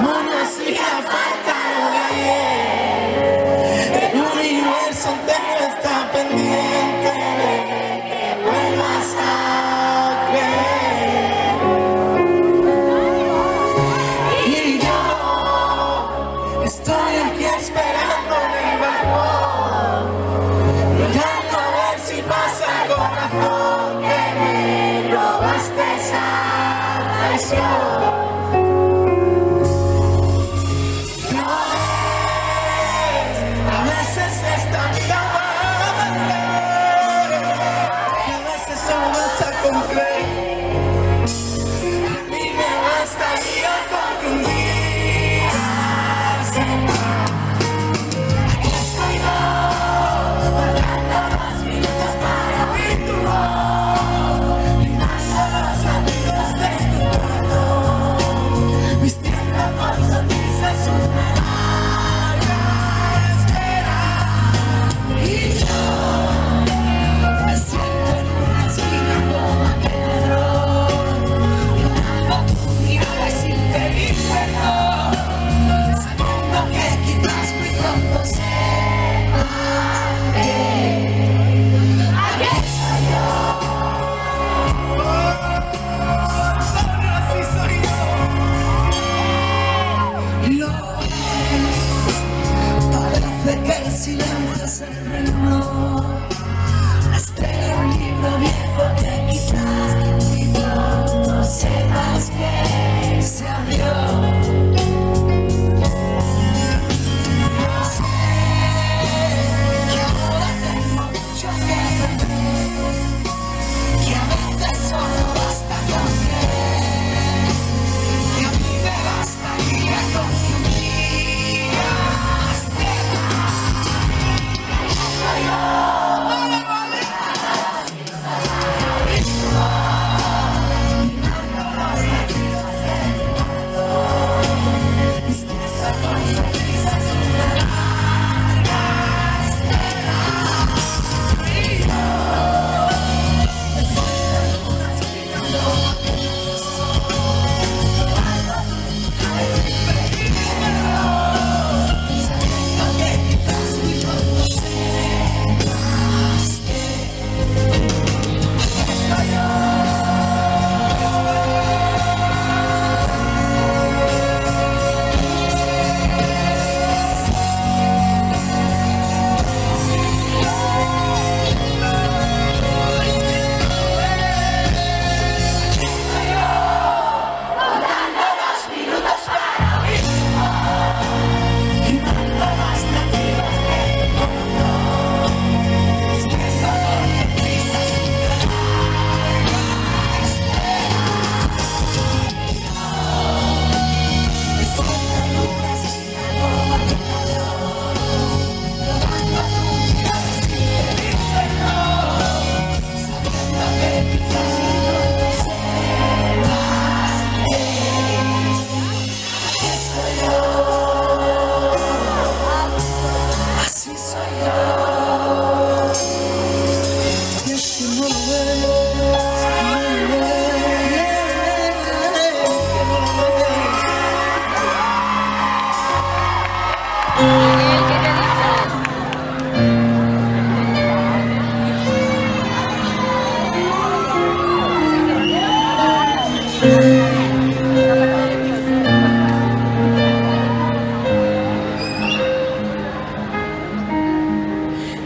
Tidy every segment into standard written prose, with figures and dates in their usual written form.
No nos hacía falta lo de ayer. El universo entero está pendiente de que vuelvas a creer. Y yo estoy aquí esperando en el balcón, mirando a ver si pasa el corazón que me robaste esa traición.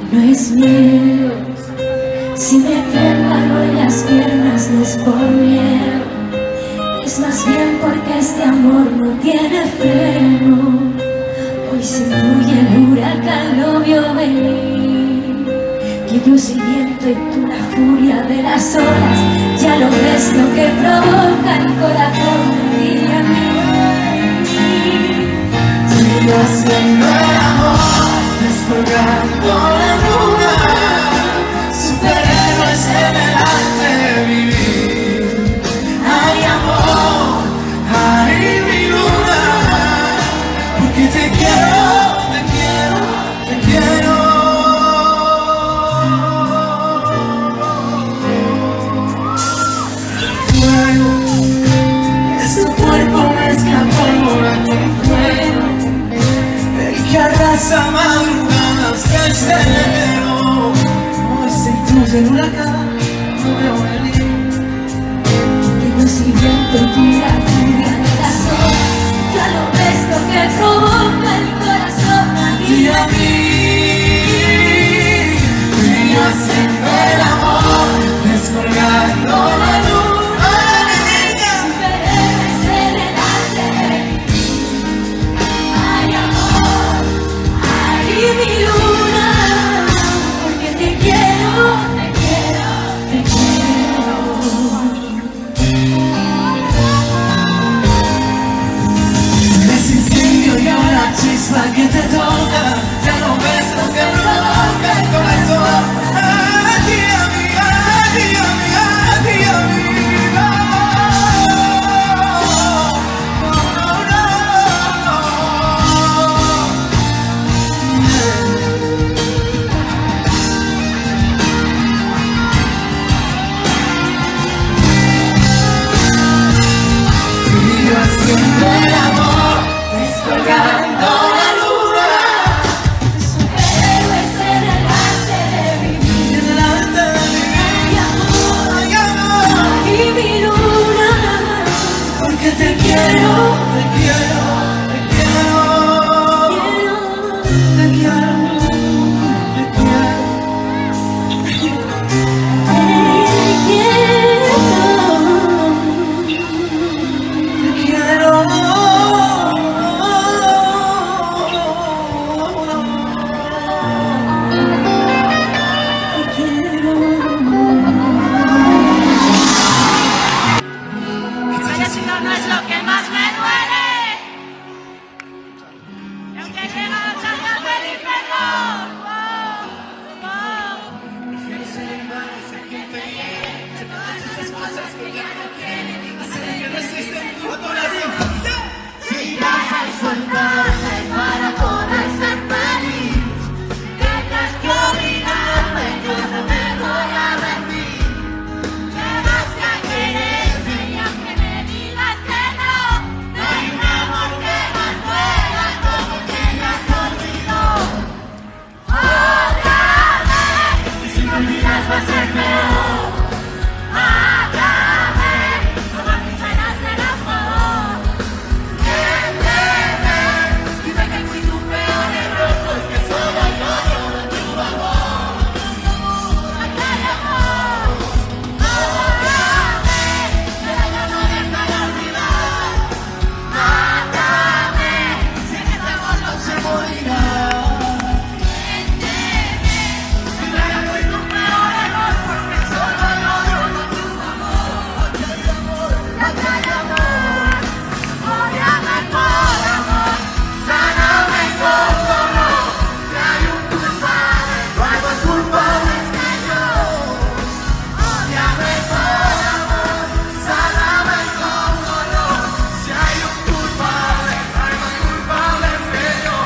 No es miedo, si me tiemblan hoy las piernas no es por miedo, es más bien porque este amor no tiene freno. Hoy se intuye el huracán, lo vio venir, que yo siento y tú la furia de las olas, ya lo ves lo que provoca el corazón de ti y a mí. Sigo haciendo el amor, descolgando la luna, superhéroes en el arte de vivir. Ay amor, ay mi luna, porque te quiero, te quiero, te quiero. Fuego, es el huracán no me voy a ir. Que no sirven tortura, furia de las horas. Ya lo ves lo que provoca el corazón a Y ti. a mí, tú y yo haciendo el amor, descolgando la luna. Superhéroes en el arte de vivir. Ay, amor, ay, mi luna, porque te quiero, te quiero, te quiero. Ese incendio y una chispa que te toca, ya no ves lo que provoca el corazón. A ti, amiga, a ti, amiga, a ti, amiga. No, no, no, tú y yo haciendo el amor, descolgando la luna. Superhéroes en el arte de vivir. Delante de mí, Ay, amor, ay, amor, ay, mi luna, porque te quiero, te quiero, te quiero, te quiero, te quiero. Te quiero. Pero si no, no es lo que más me duele. Y aunque llega a Santa Felipe, prefiero ser hermano y ser quien te quiere. Todas esas cosas que ya no quieren, hacer que resisten tu corazón. Si vas al soltarme para poder ser feliz, tendrás que obligarme, yo no me voy a rendir. Llegaste a quererme y aunque me digas que no, no hay un amor que más duela como que ya se olvidó. Ódiame, y si me olvidas va a ser peor. Mátame, como mis penas serán favor. Miénteme, dime que fui tu peor error, porque solo yo lloro tu amor. Aquí hay amor. Ódiame, pero yo no dejaré olvidar. Mátame, si en este amor no se morirá. Miénteme, dime que fui tu peor error, porque solo yo lloro tu amor. Aquí hay amor, aquí hay amor. Ódiame por amor, sáname con dolor. Si hay un culpable, no hay más culpables que yo. Ódiame por amor, sáname con dolor. Si hay un culpable, no hay más culpables que yo.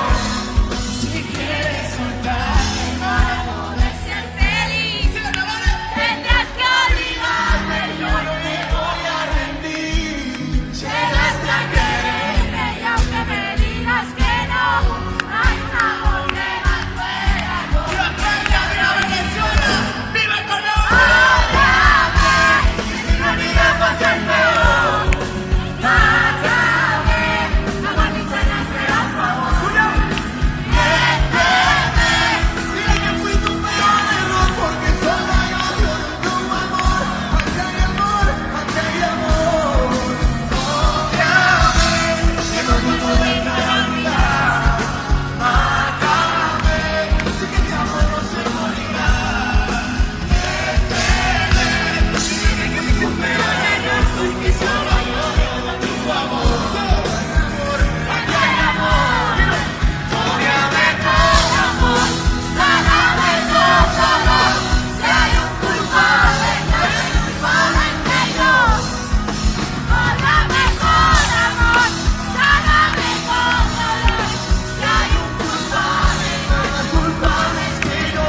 Si quieres soltarme para poder ser feliz, tendrás que obligarme, yo no me voy a rendir. Llegaste a quererme y aunque me digas que no, hay un amor que más duela. ¡Viva Colombia! Ódiame, y si me olvidas va a ser peor. Mátame, amor, mis penas serán favor. Miénteme, dile que fui tu peor error, porque solo yo lloro tu amor. Aquí hay amor, aquí hay amor. Ódiame, que no te puedo dejar olvidar. Mátame, sé que mi amor no se morirá. Miénteme, dile que fui tu peor error, porque solo yo lloro tu amor. Aquí hay amor. Ódiame con amor, sáname con dolor. Si hay un culpable, no hay culpables que yo. Ódiame con amor, sáname con dolor. Si hay un culpable, no hay más culpables que yo.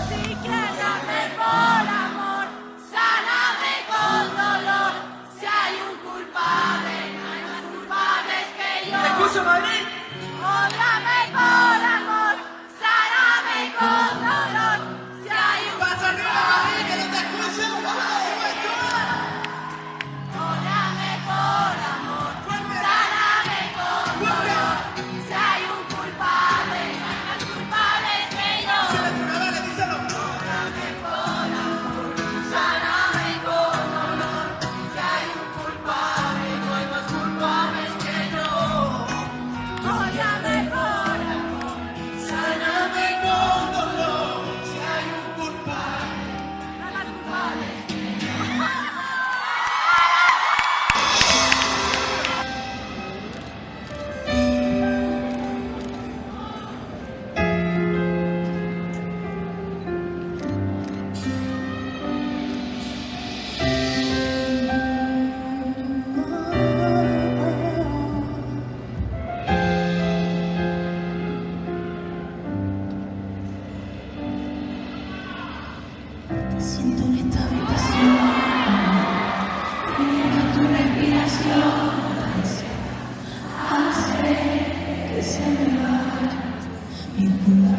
Si quiérame por amor, sáname con dolor. Si hay un culpable, no hay más culpables que yo. ¡Te escucho, Madrid! Ódiame por amor, sáname con dolor. Si hay un... ¡Pasa arriba!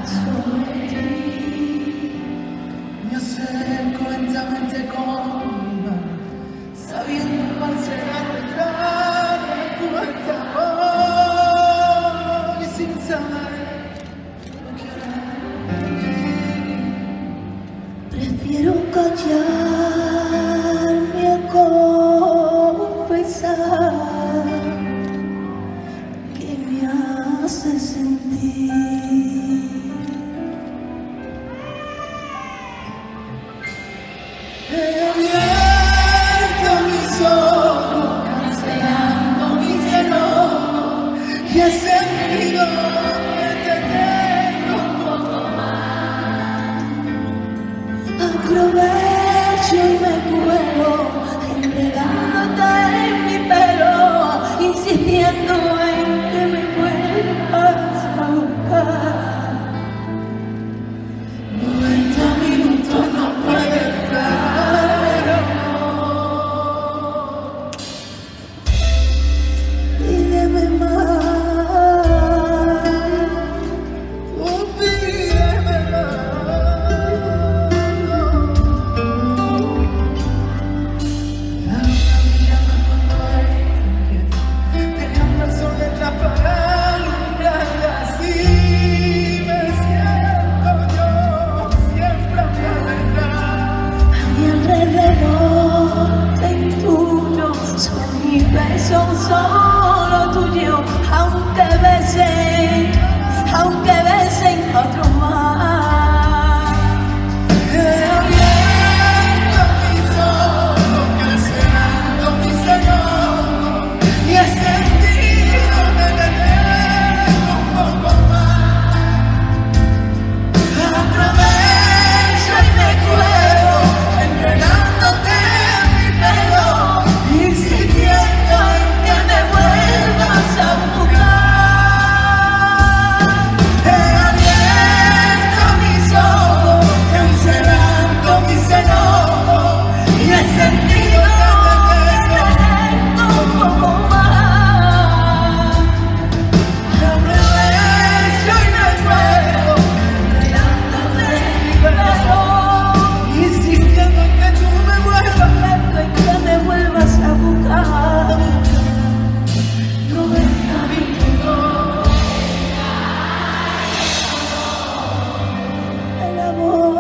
sobre ti. Me acerco lentamente con mi mano, sabiendo cuál será nuestra respuesta. Hoy sin saber lo que hará. Prefiero callarme a confesar que me hace sentir. He abierto mis ojos, cancelando mis enojos, y he sentido que te tengo un poco más. Aprovecho y me cuelo, enredándote en mi pelo, insistiendo en que me vuelvas a buscar. 90 minutos no pueden durar. Pídeme más, Oh, pídeme más. La luna me llama cuando hay inquietud, dejando el sol en la palabra, y así me siento yo, siempre a detrás. a mi alrededor te intuyo, son mis besos solo tuyos, aunque besen otro más. He abierto mis ojos, cancelando mis enojos, y he sentido que te tengo un poco más. Aprovecho y me cuelo, enredándote en mi pelo, insistiendo en que me vuelvas a buscar. He abierto mis ojos, cancelando mis enojos, y he sentido que te tengo un poco más. Aprovecho y me cuelo, enredándote en mi pelo, insistiendo en que tú me vuelvas. En que me vuelvas a buscar. 90 minutos. El amor.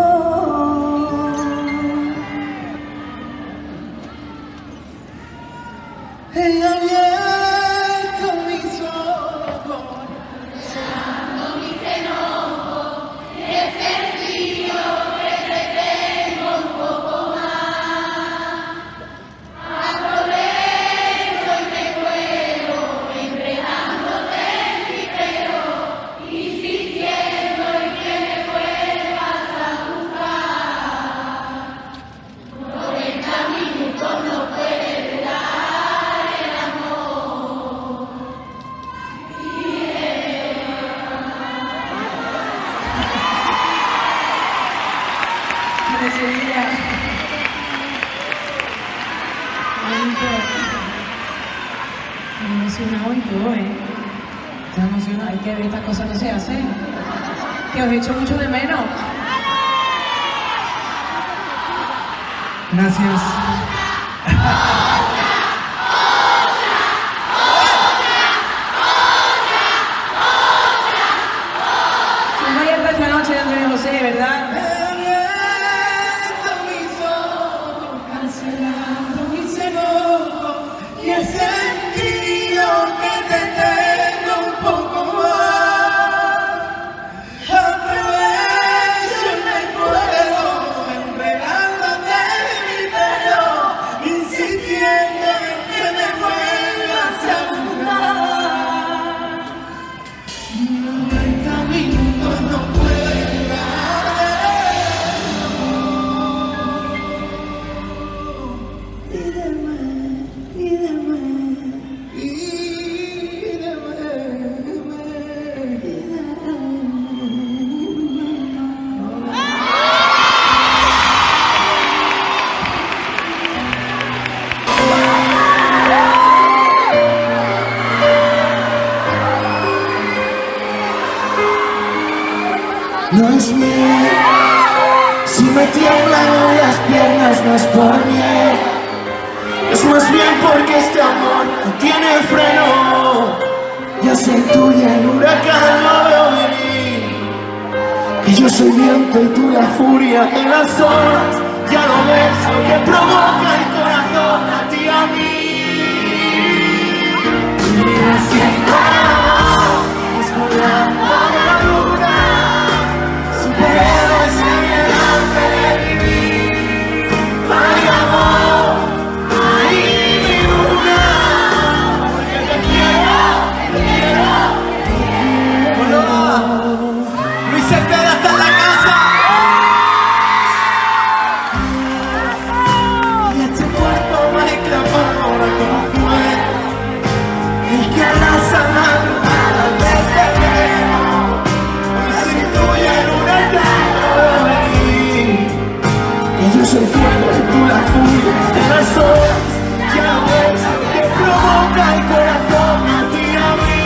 He abierto mis ojos, Me emocionado y todo, Te emociona, hay que ver, estas cosas no se hacen. Que os echo mucho de menos. gracias. Se va a ir esta noche de Antonio José, ¿verdad? He abierto mis ojos, cancelando mis enojos, y he sentido que te tengo un poco más. Aprovecho y me cuelo, enredándote en mi pelo, insistiendo no es miel. Si me tiemblan las piernas no es por miel, es más bien porque este amor no tiene freno. Ya se intuye el huracán, lo veo venir, que yo soy viento y tú la furia de las olas. Ya lo ves, lo que provoca el corazón a ti y a mí. Mira siempre amor, descolgando la luna, superhéroes en el arte de vivir. Ay amor, ay mi luna, porque te quiero, te quiero, te quiero. Luis Cepeda está en la casa. Y este cuerpo me clamó ahora como fue el que arrasa madrugadas desde enero. Hoy se intuye el huracán, lo veo venir, que yo soy fuego y tú la furia de las olas. Ya ves lo que provoca el corazón a ti y a mí.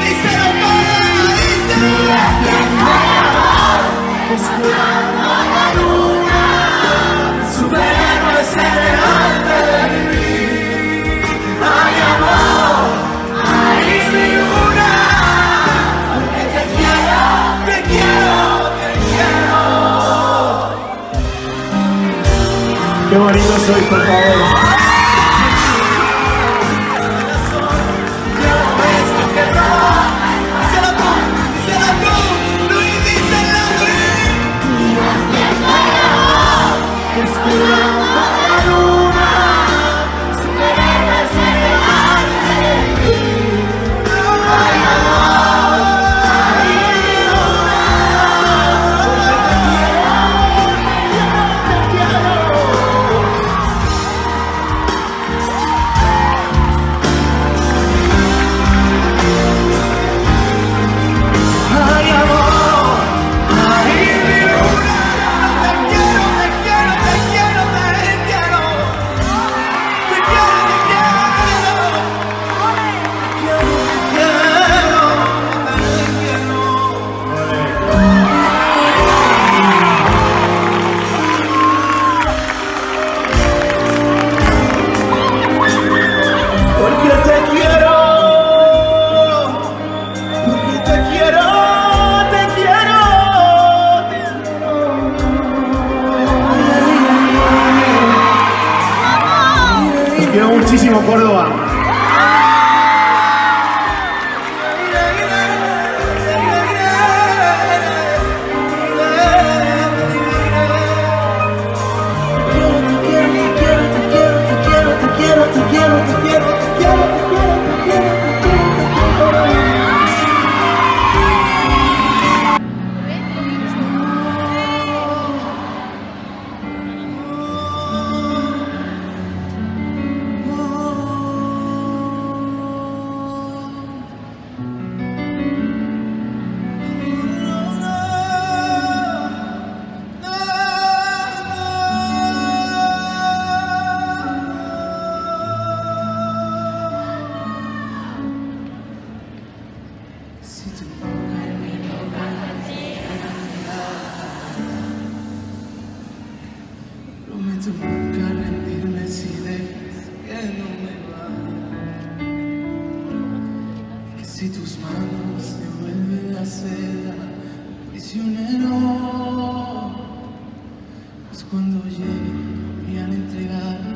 Díselo todo, díselo. Descuidando la luna, superhéroes en el arte de vivir. Ay amor, ay mi luna, porque te quiero, te quiero, te quiero. Qué bonito soy, por favor. Quiero muchísimo, Córdoba. Prometo nunca rendirme si dejas que no me vaya, que si tus manos se vuelven a ser prisionero, pues cuando llegue me han entregado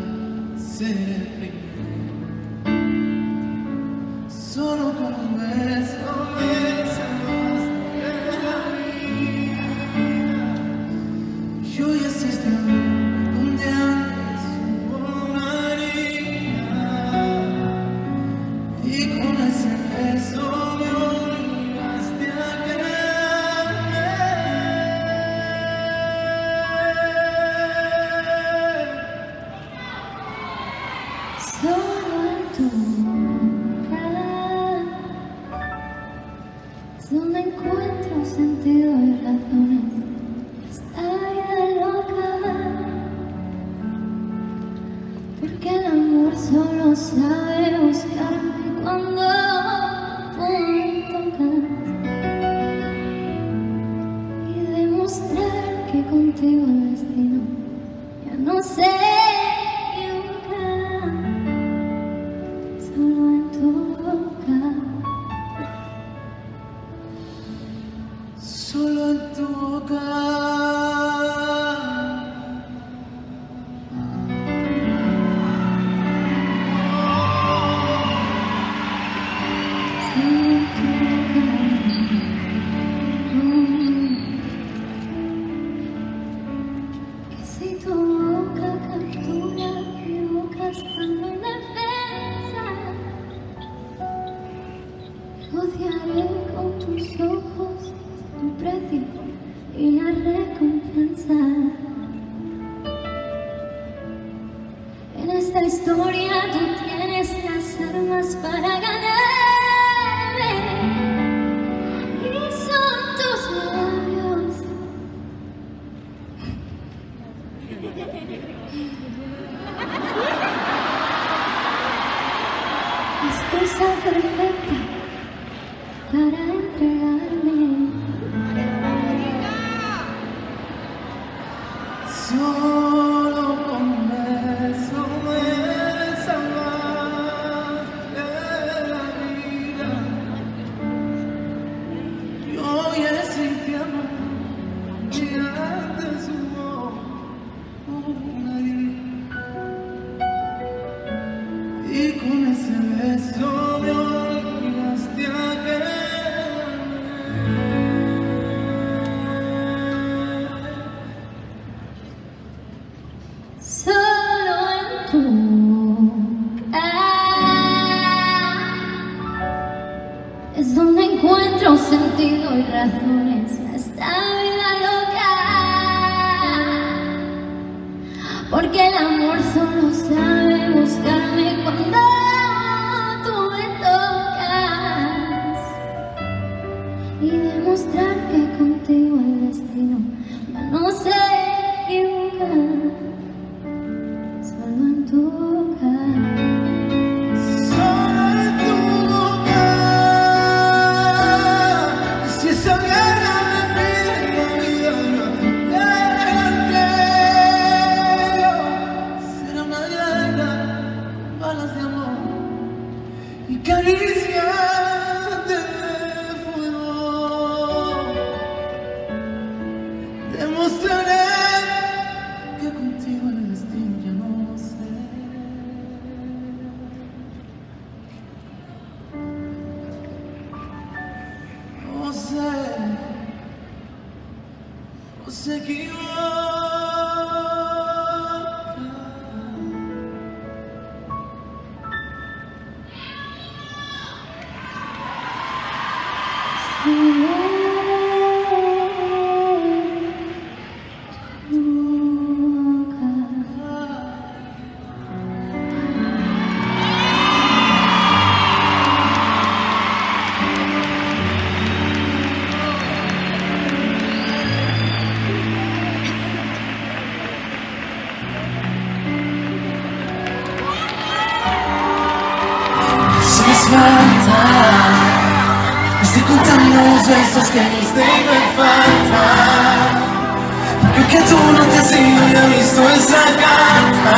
seré el primero. Solo con un beso me salvas de la vida. Yo ya sé este amor donde antes hubo una herida, y con ese beso me obligaste a quererme. Solo en tu boca es donde encuentro sentido y razones. Estaría loca, porque el amor solo sabe buscarme cuando tú me tocas. Y contigo el destino ya no se equivoca, solo en tu boca. Solo en tu boca. Que si tu boca captura mi boca estando en defensa, negociaré con tus ojos el precio y la recompensa. En esta historia tú tienes las armas para ganarme y son tus labios. Excusa perfecta para entregarme. Solo con un beso me salvaste la vida. Y hoy es sin te amo, y antes hubo una herida. Y con ese beso me obligaste a quererme. Solo en tu boca es donde encuentro sentido y razones a esta vida loca, porque el amor solo sabe buscarme cuando tú me tocas y demostrar que contigo el destino ya no se equivoca. Solo en tu boca. Solo en tu boca. Y si esa guerra me pide la vida, yo te entrego. Será una guerra con balas de amor y caricias de fuego. Demostraré que contigo el destino ya no sé. No se equivoca. Si es falta, estoy contando los besos que nos deben faltar. Porque aunque tú no te has ido, ya he visto esa carta.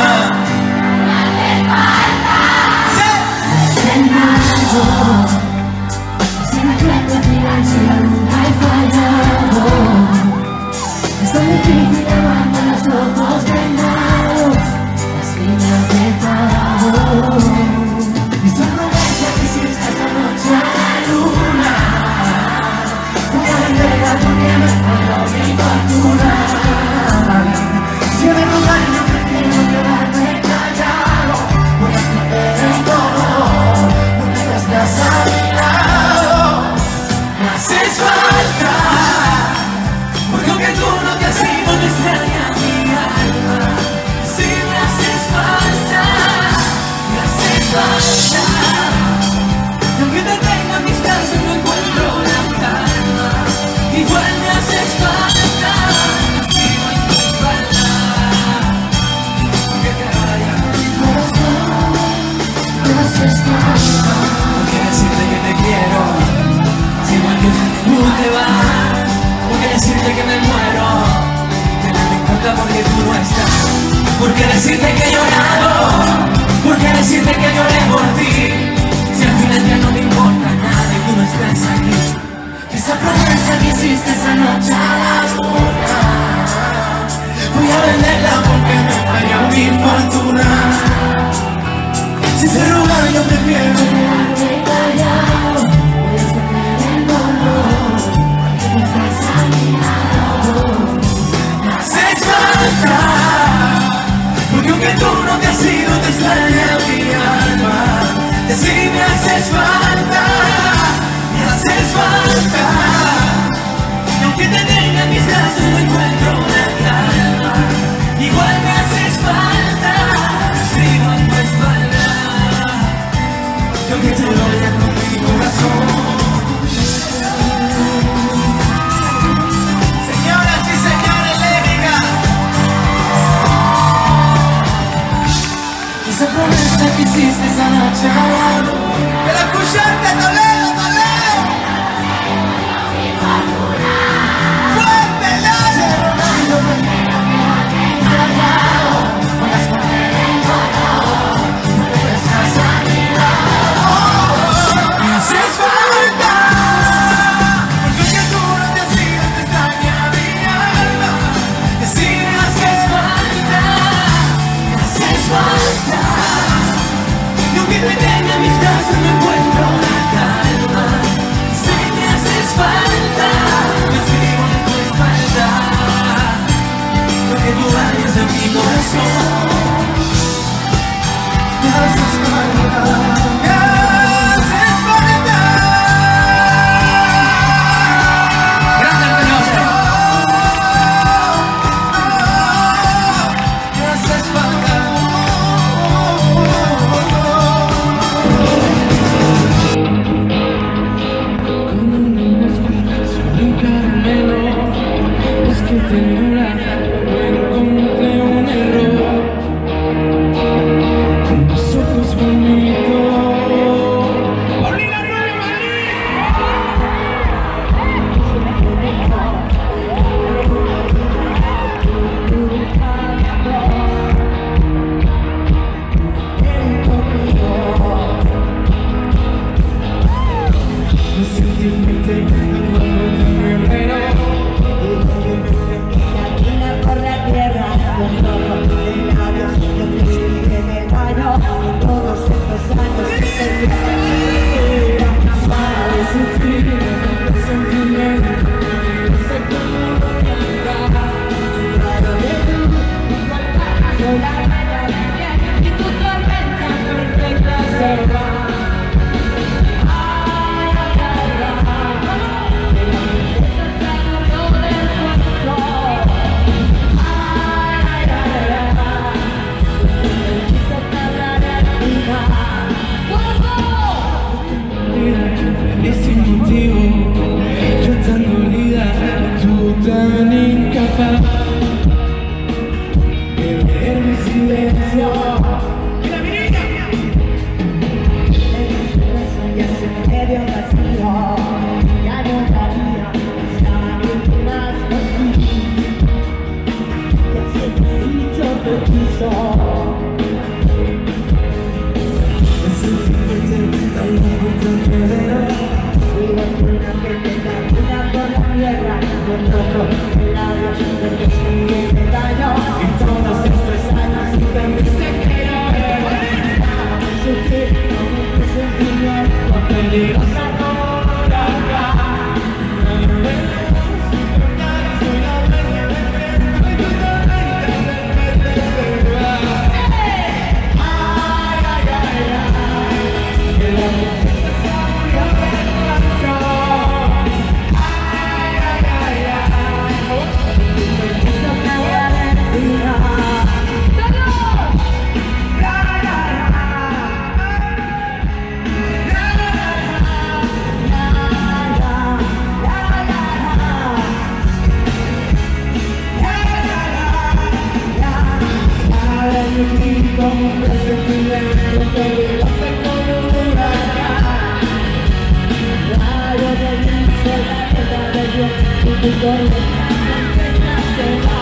Siempre te silencio, nunca he fallado. Es tan difícil llevarme los ojos vendados, las líneas de pago. Y esa promesa que hiciste esta noche a la luna, una bandera porque me faltó mi factura. Si me rogan yo prefiero quedarme callado, por las que te den todo, porque tú estás a mi lado. Me haces falta, porque aunque tú no te has ido, me extraña mi alma. Si me haces falta, me haces falta. Y aunque te tenga en mis brazos, no encuentro la calma. Igual me haces falta, sigo en tu espalda. Aunque te vaya mi corazón, Me haces falta. no quiere decirte que te quiero. Si igual que tú te vas, no quiere decirte que me muero. falta porque tú no estás. Porque decirte que he llorado, porque decirte que lloré por ti. Si al final ya no me importa nada y tú no estás aquí. Esa promesa que hiciste esa noche a la luna, voy a venderla porque me falló mi fortuna. Si te roban yo prefiero quedarme callado. Voy a esconder el dolor, porque tú estás a mi lado. Me haces falta, porque aunque tú no te has ido te extraña mi alma. Sí, me haces falta, me haces falta. Y aunque te tenga en mis brazos no encuentro la calma. Igual me haces falta, escribo en tu espalda. Yo que te vaya con mi corazón. Señoras y señores, Lévica. Esa promesa que hiciste esa noche al lado. Pero escucharte, Toledo, Toledo. Fuerte, Lalo. Voy a esconder el dolor, porque tú estás a mi lado. Me haces falta, porque aunque tú no te has ido te extraña mi alma. Sí, me haces falta, me haces falta. Y aunque te tenga en mis brazos no encuentro la calma. Sí, me haces falta, me escribo en tu espalda. Lo que tú vayas a mi corazón. Me haces falta, me haces falta. Grande Arteñosa. Me haces falta. Cuando no me escuchas, soy un caramelo. Es que te ignoraba, no encontré un error. Con los ojos bonitos. ¡Paulina Rubio, Madrid! Me sentí fuerte cuando te guerrero. Camina por la tierra con ojos de labios que te escriben el daño. Todos estos años que persisten Suave sentir el sentimiento. Sé cómo olvidar. claro de tú, soy la raya de bien y tu tormenta perfecta se va. Ay, ay, ay, ay, estás saliendo del cuarto. Ay, ay, ay, ay, quise hablar de ti. Mira qué feliz sin motivo. Yo tan dolida, tú tan incapaz de ver mi silencio. Mira mi niña. Ya se medio vacío, ya no daría estar más contigo. Ese besito te quiso. Me sentí fuerte, tan loco, tan guerrero. Fui la luna que te camina por la tierra, con ojos de labios que te escriben el daño. Y todos estos años sin permitirse que yo Sufrir con un sentimiento peligrosa como un huracán. Soy la dueña del viento y tu tormenta de repente se va. Ay, ay, ay, ay. Que la princesa se murió del cuarto. Ay, ay, ay, ay. quiso hablar de ti. Como un presentimiento peligroso como un huracán. Rayo de luz, soy la verdad de Dios, y tu tormenta perfecta se va.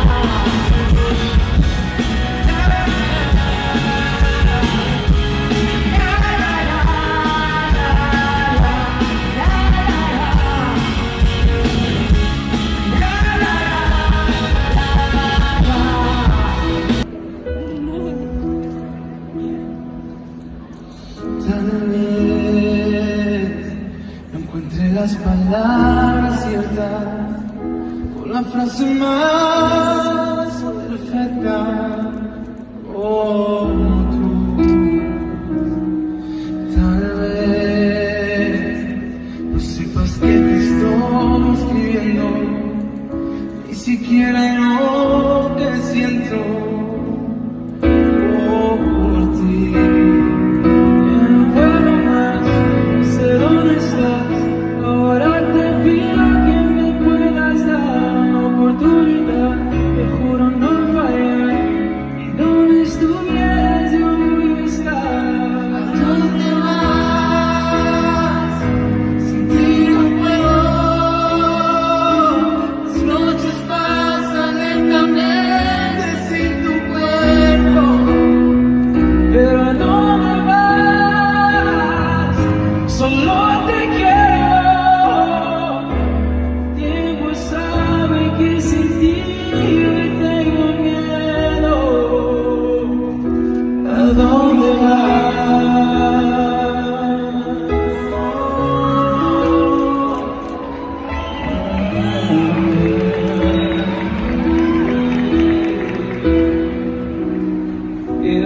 palabras ciertas, con la frase más perfecta, como tú. Tal vez no sepas que te estoy escribiendo, ni siquiera lo que siento por ti. Ya no puedo más, no sé dónde estás. Ahora te pido que me puedas dar una oportunidad. Te juro no fallar, y donde estuvieras yo voy a estar. ¿A dónde vas? Sin ti no puedo. Las noches pasan lentamente sin tu cuerpo. Pero ¿a dónde vas? Solo te quiero. Tiempo sabe que sin ti hoy tengo miedo. ¿A dónde vas?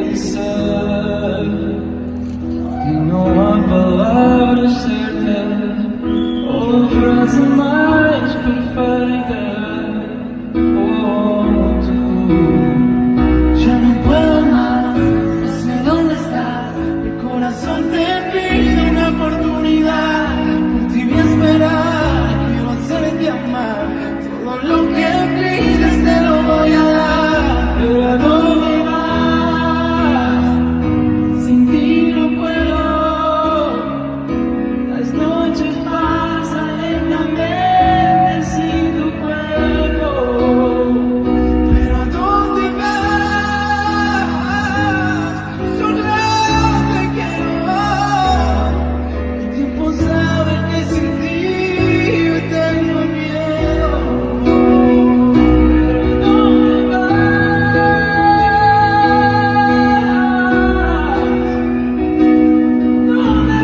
Pensar que no hay palabras certas o frase más perfecta como tú. Ya no puedo más, no sé dónde estás. Mi corazón te pide una oportunidad. Por ti voy a esperar, quiero hacerte amar. Todo lo que pides te lo voy a dar. Pero ¿a dónde vas? Sin ti no puedo. Las noches pasan lentamente sin tu cuerpo. Pero ¿a dónde vas? Solo te quiero. El tiempo sabe que sin ti hoy tengo miedo. Pero ¿a dónde vas? ¿Dónde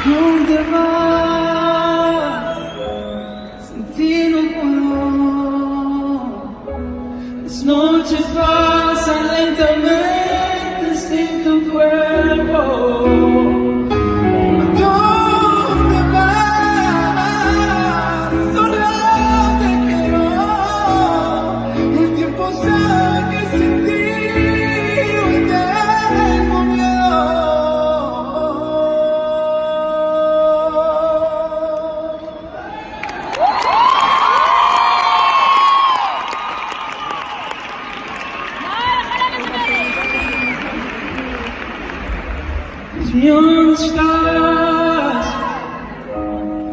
¿Dónde vas? Sin ti no puedo. Las noches pasan lentamente sin tu cuerpo. ¿Dónde vas? Solo te quiero. El tiempo sabe que sin ti hoy tengo miedo. Dime dónde estás,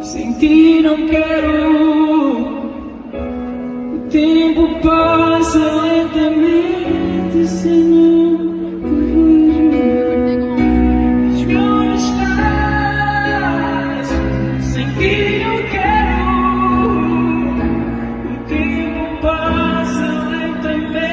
sin ti no quiero. El tiempo pasa lentamente sin Dime dónde estás, sin ti no quiero. El tiempo pasa lentamente.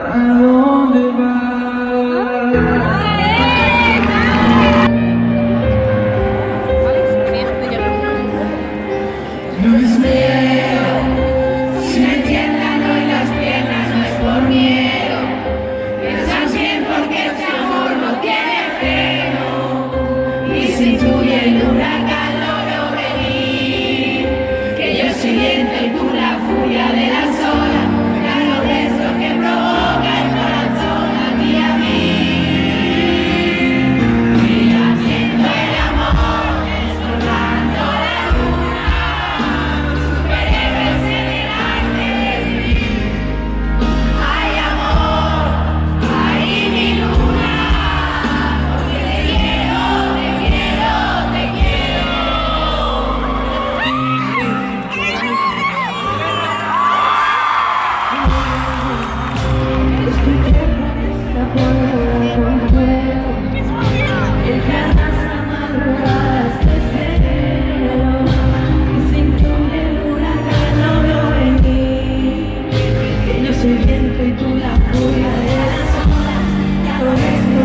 ¿A dónde vas?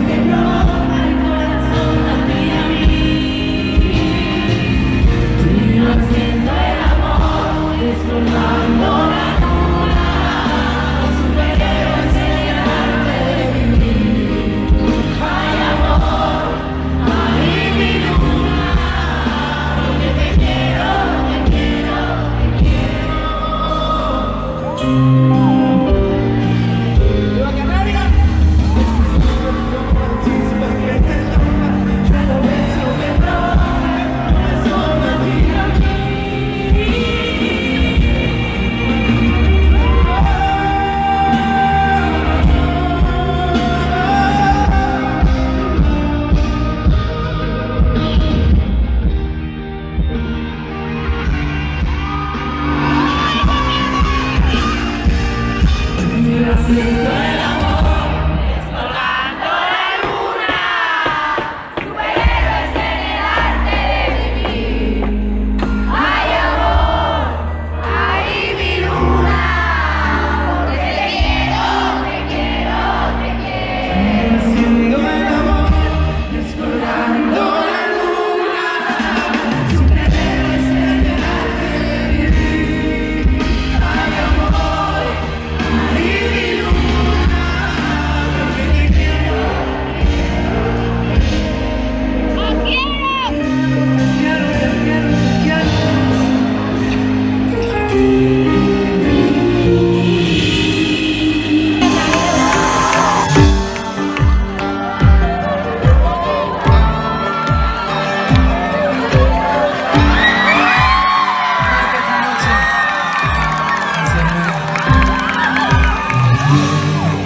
que no, el corazón también a mí. Tú y yo haciendo el amor, desbordando la luna, los superhéroes en el arte de vivir. Ay amor, ay mi luna, porque te quiero, te quiero, te quiero. ¡Viva Canarias! Haciendo el amor, desbordando la luna, superhéroes en el arte de vivir. Ay amor, ay mi luna, porque te quiero, te quiero, te quiero. Haciendo el amor, desbordando la luna, superhéroes en el arte de vivir. Ay amor, ay mi luna, porque te quiero,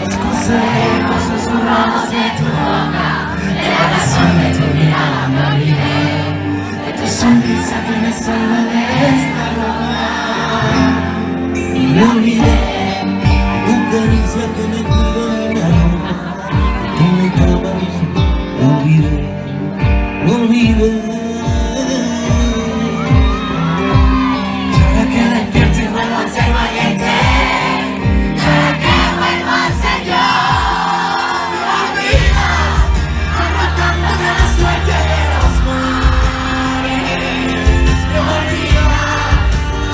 Escucharemos susurros de tu boca, el corazón de tu mirada me olvidé, de tu sonrisa que me salva de esta broma. me olvidé de tu caricia que me cuida mi alma, de mi cama, me olvidé, me olvidé. Y ahora que despierto y vuelvo a ser valiente, y ahora que vuelvo a ser yo, me olvidas, arrojándome la suerte de los mares, me olvidas,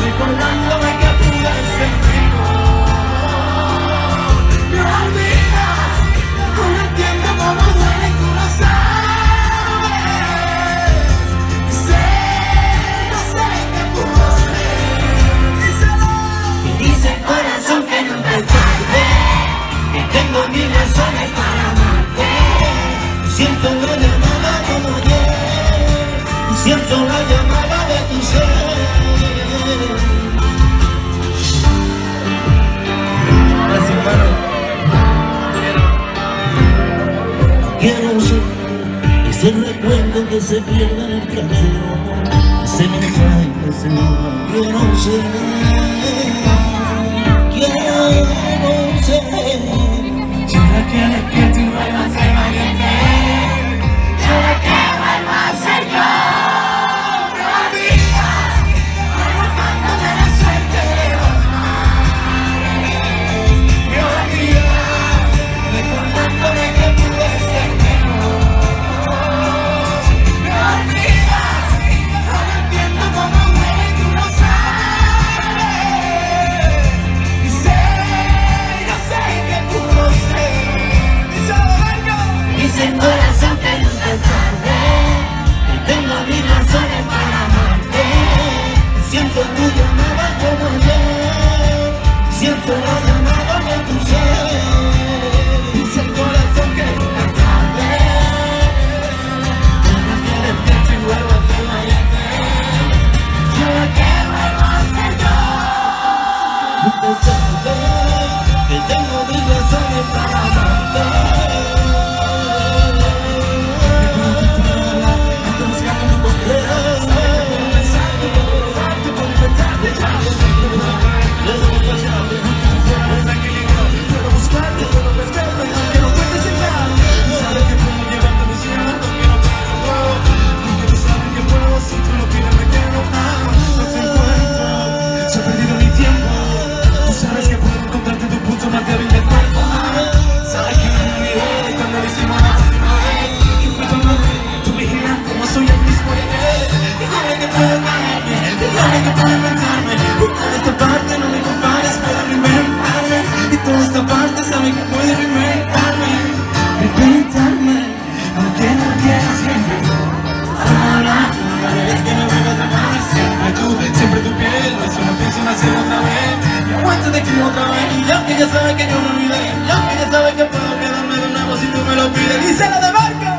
recordándome que pude ser mejor, me olvidas, no entiendo cómo duele y tú lo sabes, y sé, no sé qué pudo ser, díselo. Y dice el corazón que no empezaste, que tengo mil razones para amarte, y siento la llamada como ayer, y siento la llamada de tu ser. Gracias, hermano. Quiero ser ese recuerdo que se pierde en el trasero, ese mensaje que se borra. Quiero ser, quiero ser. Y ahora que despierto y vuelvo a ser valiente, y ahora que vuelvo a ser yo, me olvidas, arrojándome la suerte de los mares, me olvidas, recordándome que pude ser mejor, me olvidas, no entiendo cómo duele y tú lo sabes, y sé, no sé qué pudo ser, díselo. ya sabe que yo me olvidé, y aunque ya sabe que puedo quedarme de nuevo si tú me lo pides. Dice la de Marco.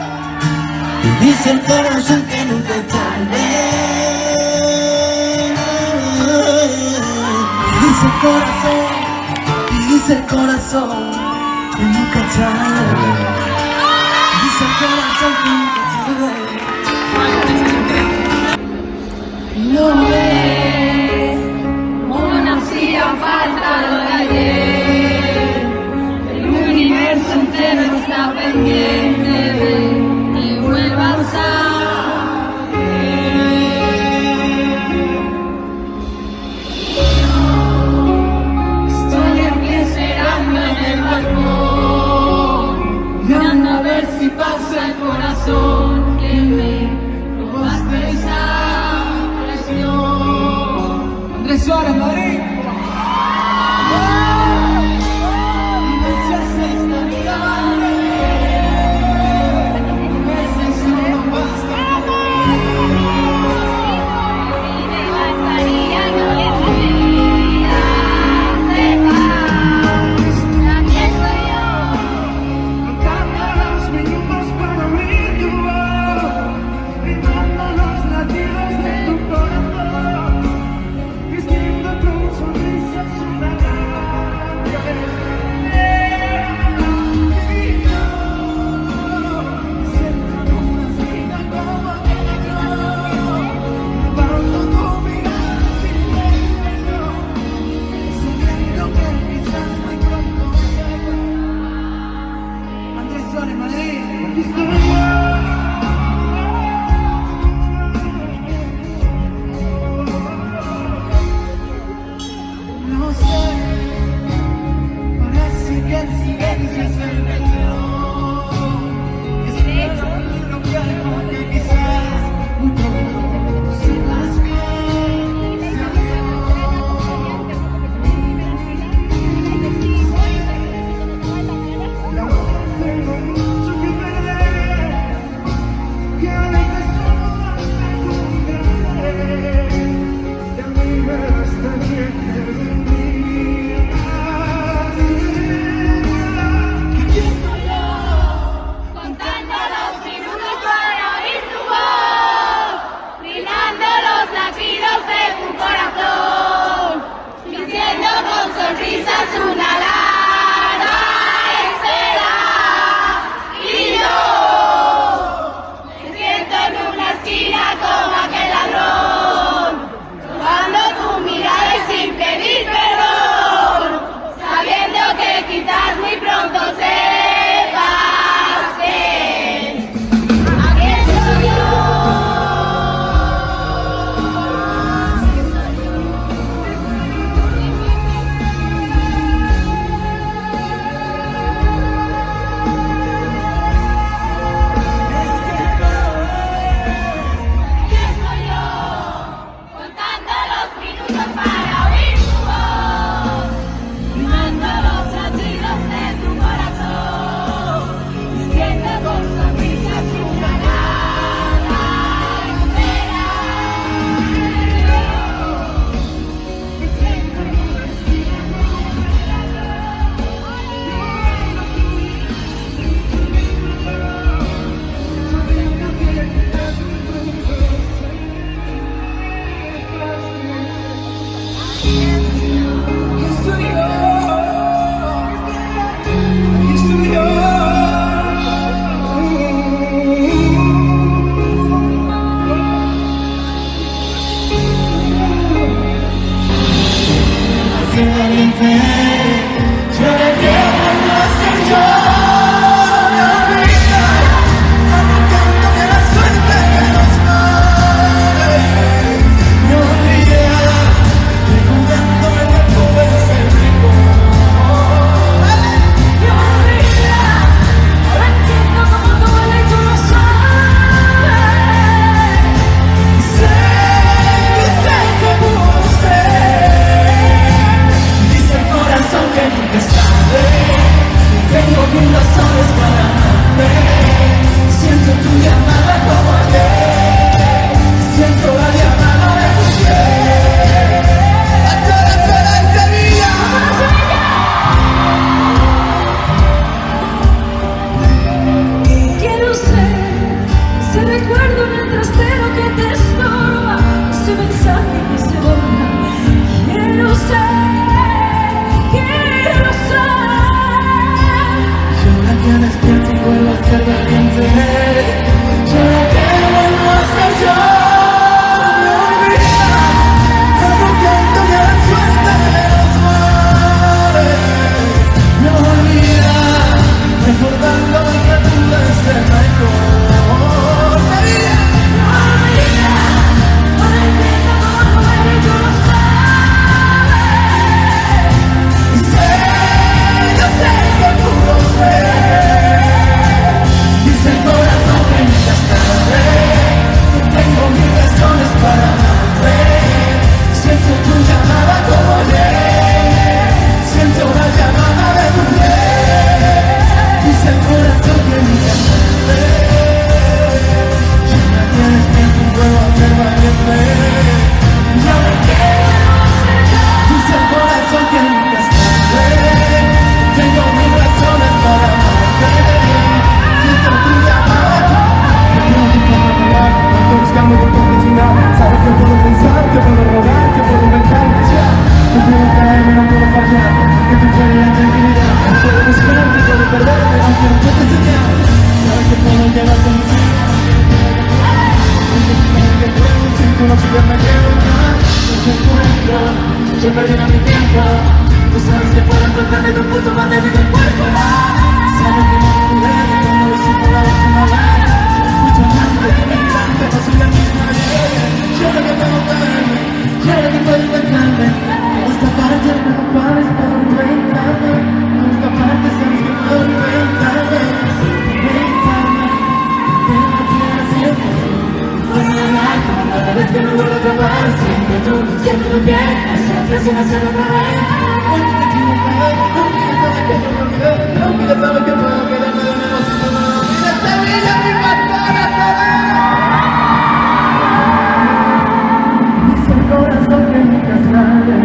Y dice el corazón que nunca es tarde. Y dice el corazón, y dice el corazón que nunca es tarde. Dice el corazón que nunca es tarde. No ves, como no hacía falta lo de ayer. El universo entero está pendiente de que vuelvas a ver. Estoy aquí esperando en el balcón, mirando a ver si pasa el corazón que me robaste esa. Andrés Suárez, Madrid. Tengo mucho que perder. yo perdiendo mi tiempo. Tú sabes que puedo encontrarme tu punto más débil del cuerpo. Sabes que no me olvidé de cuando lo hicimos la última vez. Mucho más de que me encanta, no soy la misma de ayer. Yo lo que puedo verme, yo lo que puedo inventarme. Esta parte no me compares, puedo inventarme. Esta parte sabes que puedo inventarme. Inventarme, que no quiero siempre. Puedo hablar, cada vez que me vuelvo a atrapar. Siempre tú vienes, recién hacer otra vez. Hoy te equivoqué, aunque sabes que yo me olvidé. Aunque ya sabes que puedo quedarme de nuevo si tú no me olvidas. Sevilla, mi pastora, dice el corazón que nunca sale.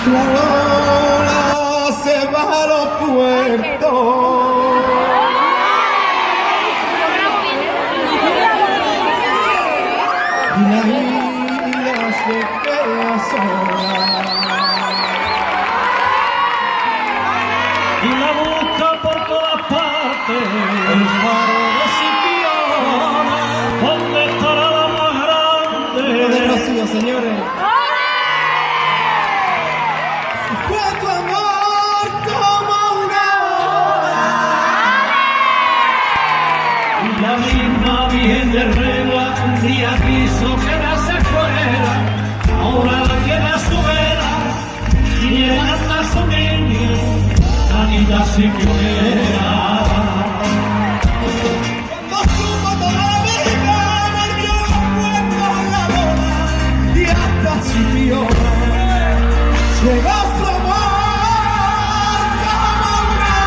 La ola se va a los puertos. Y la isla se queda sola. Y la busca por todas partes, el faro de Sipiona. ¿Dónde estará la más grande? De Rocío, señores. Fue tu amor como una ola. Y la misma Virgen de Regla un día quiso que nace fuera, ahora la tiene a su vera y lleva hasta su niño, la niña Sipiona. Cuando supo toda la vida, volvió los puertos a la boda y hasta Sipiona. Llegó su amor como una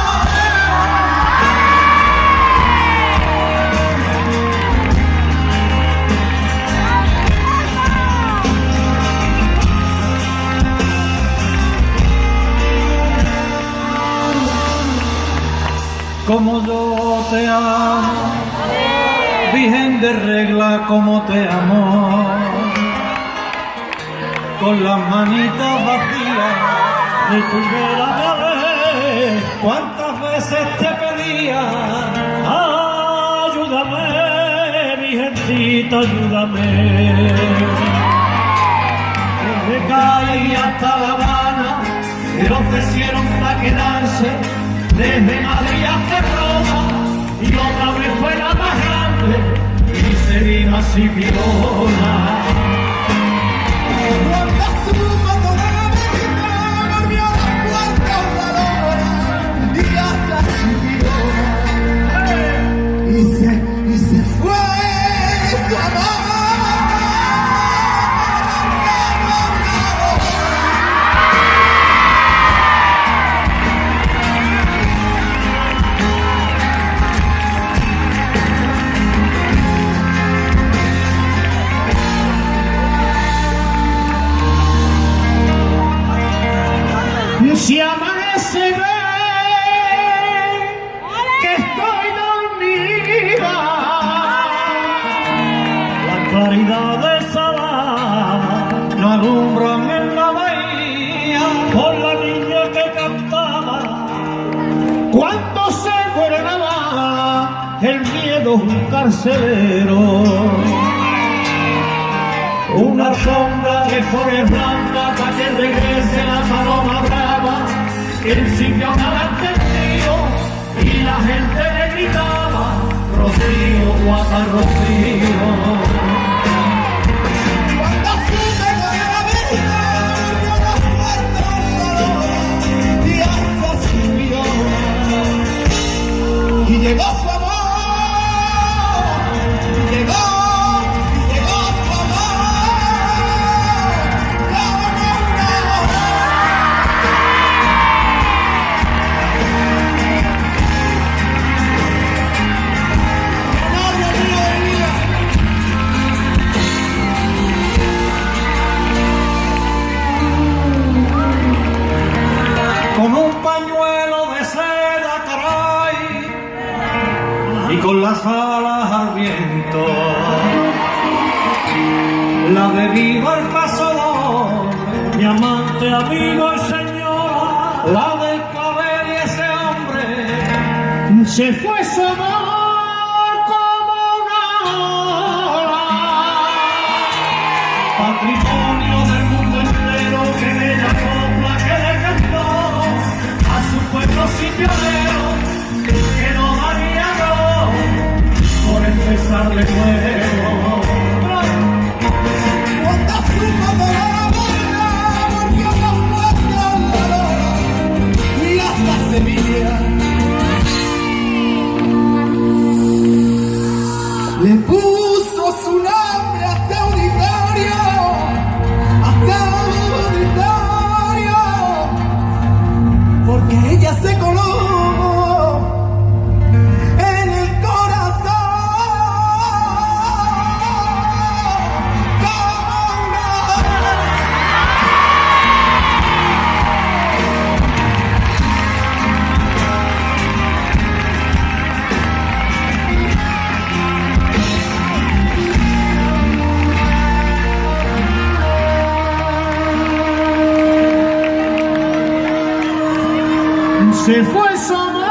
Como yo te amo, Virgen de Regla, como te amo, con las manitas vacías de tu vera me alejé. ¿Cuántas veces te pedía? Ayúdame, Virgencita, ayúdame. Desde Cádiz hasta La Habana le ofrecieron para quedarse. Desde Madrid hasta Roma, y otra vez fue la más grande, y se vino a Sipiona. Cuando supo toda la vida, volvió los puertos a la boda y hasta Sipiona. Y se fue su amor. Si amanece ve que estoy dormida, la claridad de esa dama no alumbran en la bahía por la niña que cantaba. Cuando se muere la baja, el miedo es un carcelero. Una sombra de flores blancas para que regrese la paloma brava. El sitio nada entendido y la gente le gritaba: Rocío, guapa Rocío. Cuando supe toda la vida, volvió los puertos a la boda y hasta Sipiona. Y llegó su amor, llegó su amor. y con las alas al viento. La de viva el paso doble, mi amante, amigo y señora. La del clavel y ese hombre se fue su amor como una ola. Patrimonio del mundo entero que en ella copla que le cantó a su pueblo sitiolero que no daría no por empezar de nuevo. Cuando supo de la buena, volvió la fuerte a la lora y hasta Sevilla le puso su nombre hasta auditorio, porque ella se coló en el corazón como una. Se fue su amor.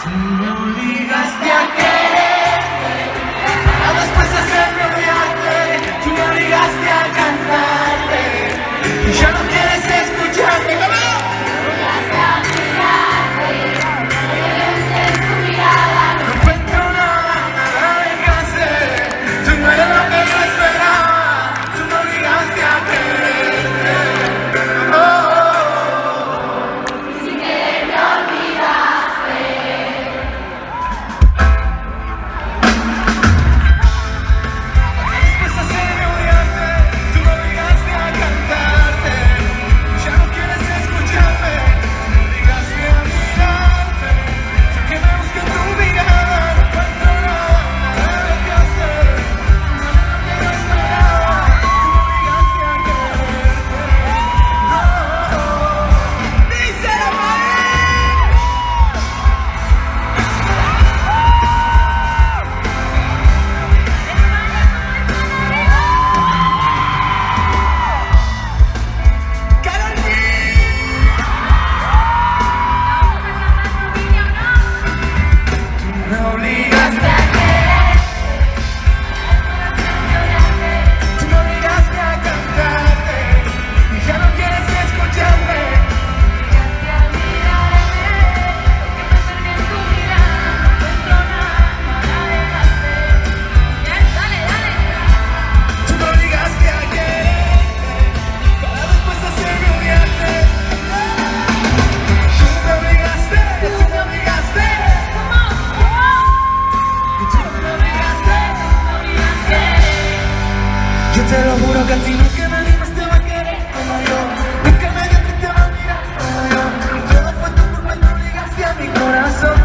Tú me obligaste a quererte, a después hacerme odiarte. Tú me obligaste a cantarte y ya no quieres escucharme. ¡Cómo! No encuentro nada que hacer. Tú no eres lo que yo esperaba. Tú me obligaste a quererte. Oh. Te lo juro que a ti nunca nadie más te va a querer como yo. Nunca nadie te va a mirar como yo. Todo fue tu culpa y te obligaste a mi corazón.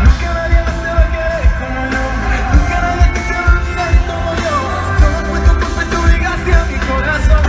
Nunca nadie más te va a querer como yo. Nunca nadie te va a mirar como yo. Todo fue tu culpa y te obligaste a mi corazón.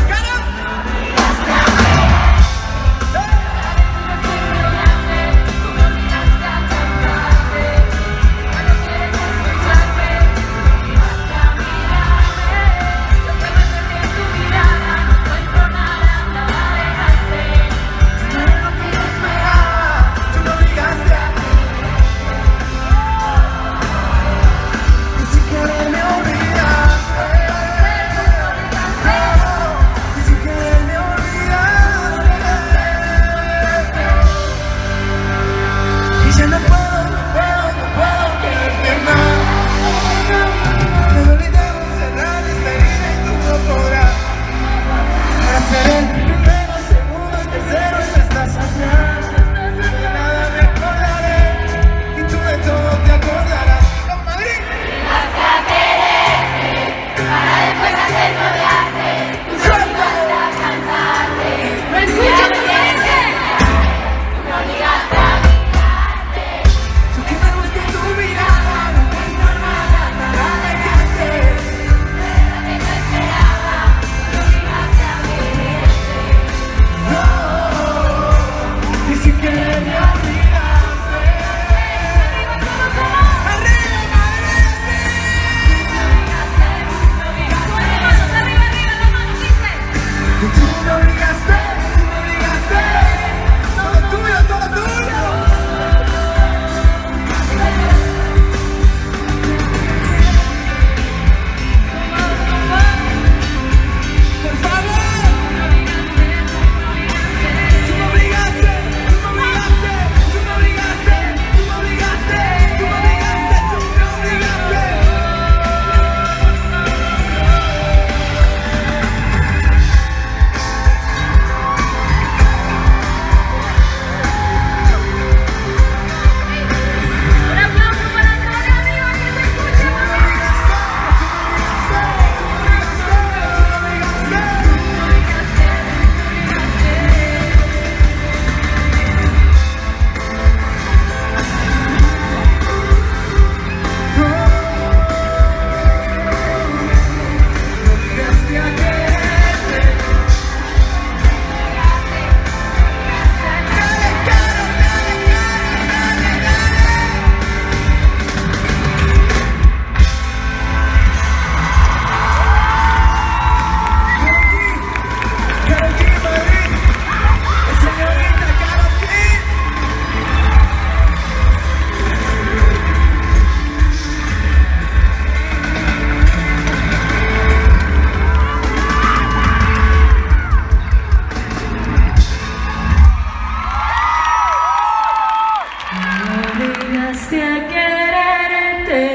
obligaste a quererte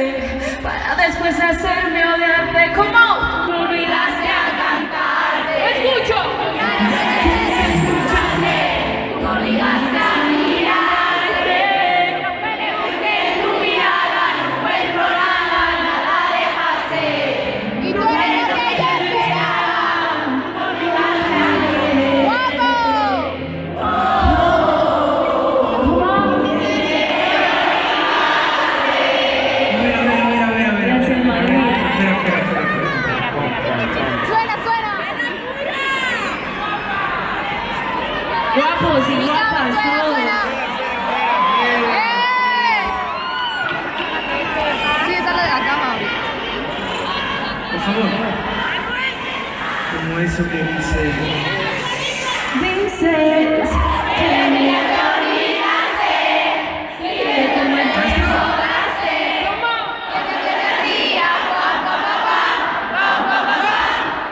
para después hacerme odiarte. ¿Cómo? Me obligaste a cantarte. ¡Escucho! Me obligaste a mirarte. No me busqué en tu mirada, no encuentro nada, nada dejaste. Y tú eres lo que yo esperaba. Me obligaste a guapos y guapas todos. Sí, esa es la de la cama. Por favor. Como eso que dice. Dices que de mí te olvidaste y que tú me enamoraste. ¿Cómo? Que te decía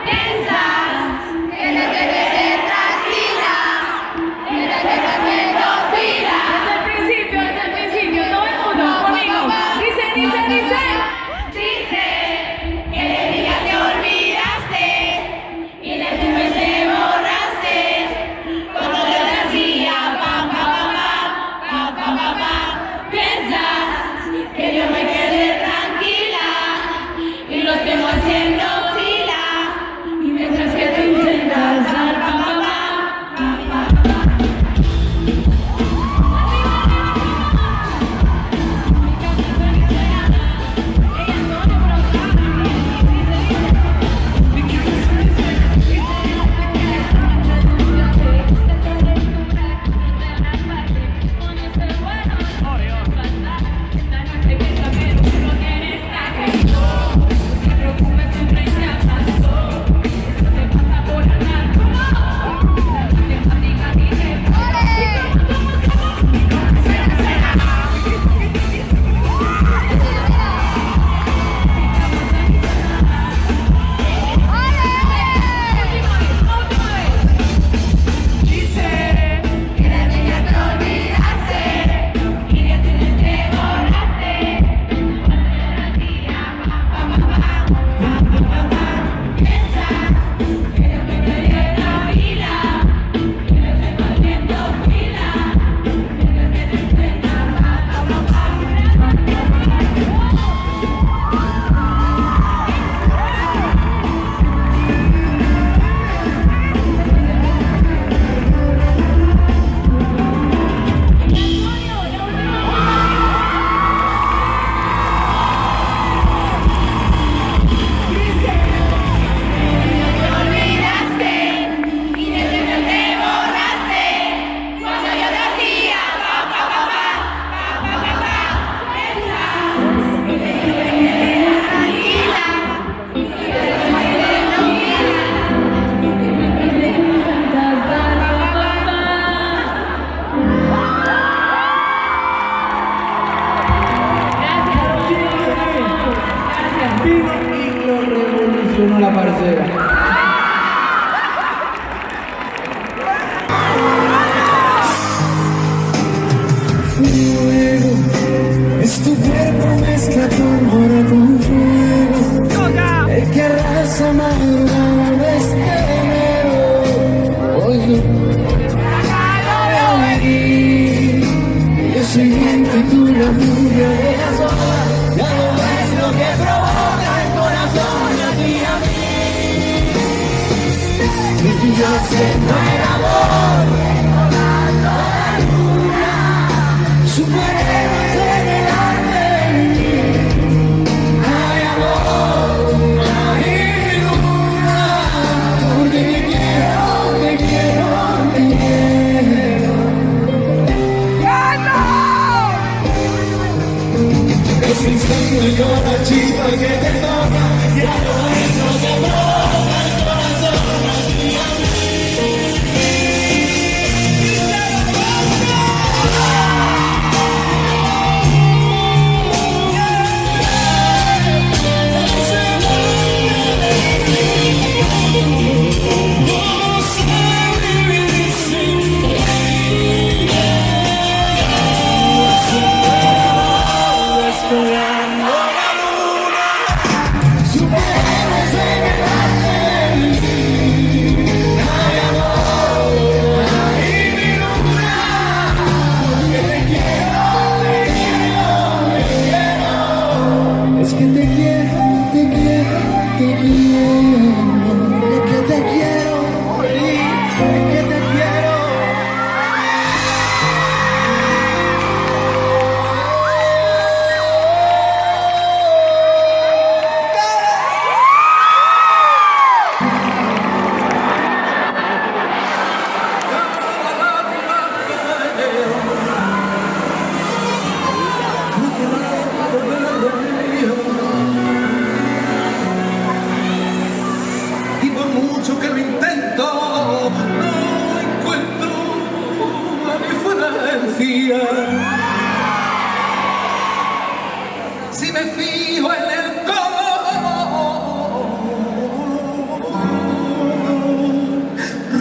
piensas que te quedé tranquila, que te quedé haciendo fila. Desde el principio, todo el mundo conmigo. Dice que de mí ya te olvidaste y de tu mente borraste. Cuando yo te hacía piensas que yo me quedé tranquila y lo estemos haciendo fila. Y mientras que tú intentas dar Vino y lo revolucionó la parcera. Fuego, es tu cuerpo mezcla pólvora con fuego, el que arrasa madrugada de este enero. Hoy yo siento tú la furia de las horas, ya no ves lo que provoca el corazón a ti y a mí. Y yo siento el amor, superhéroes en el arte. Ay, amor, ay, luna, porque te quiero, te quiero, te quiero. Es instante con la chispa que te toca, ya no es lo que provoca el corazón a ti y a mí. que te quiero, te quiero, te quiero. Es que te quiero morir, es que te quiero. Y por mucho que lo intento, no encuentro la diferencia. Si me fijo en el color,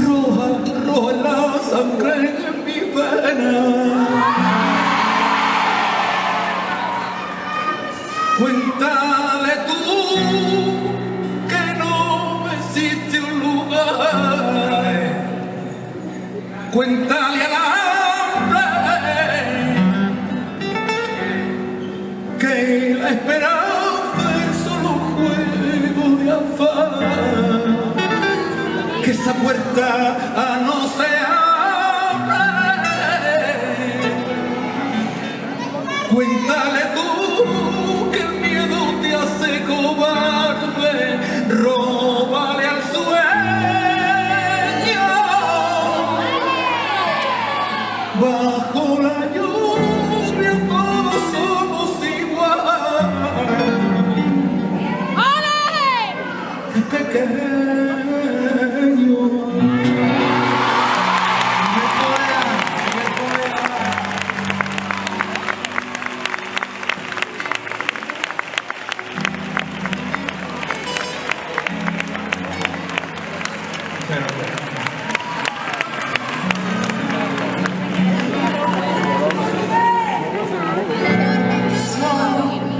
roja, roja es la sangre en mi vena. Cuéntale tú que no me hiciste un lugar. Cuéntale al hambre que la esperanza es solo un juego de afán. Que esa puerta no se abre. Cuéntale tú que el miedo te hace cobarde, róbale al sueño. Bajo la lluvia todos somos iguales. Es pequeño.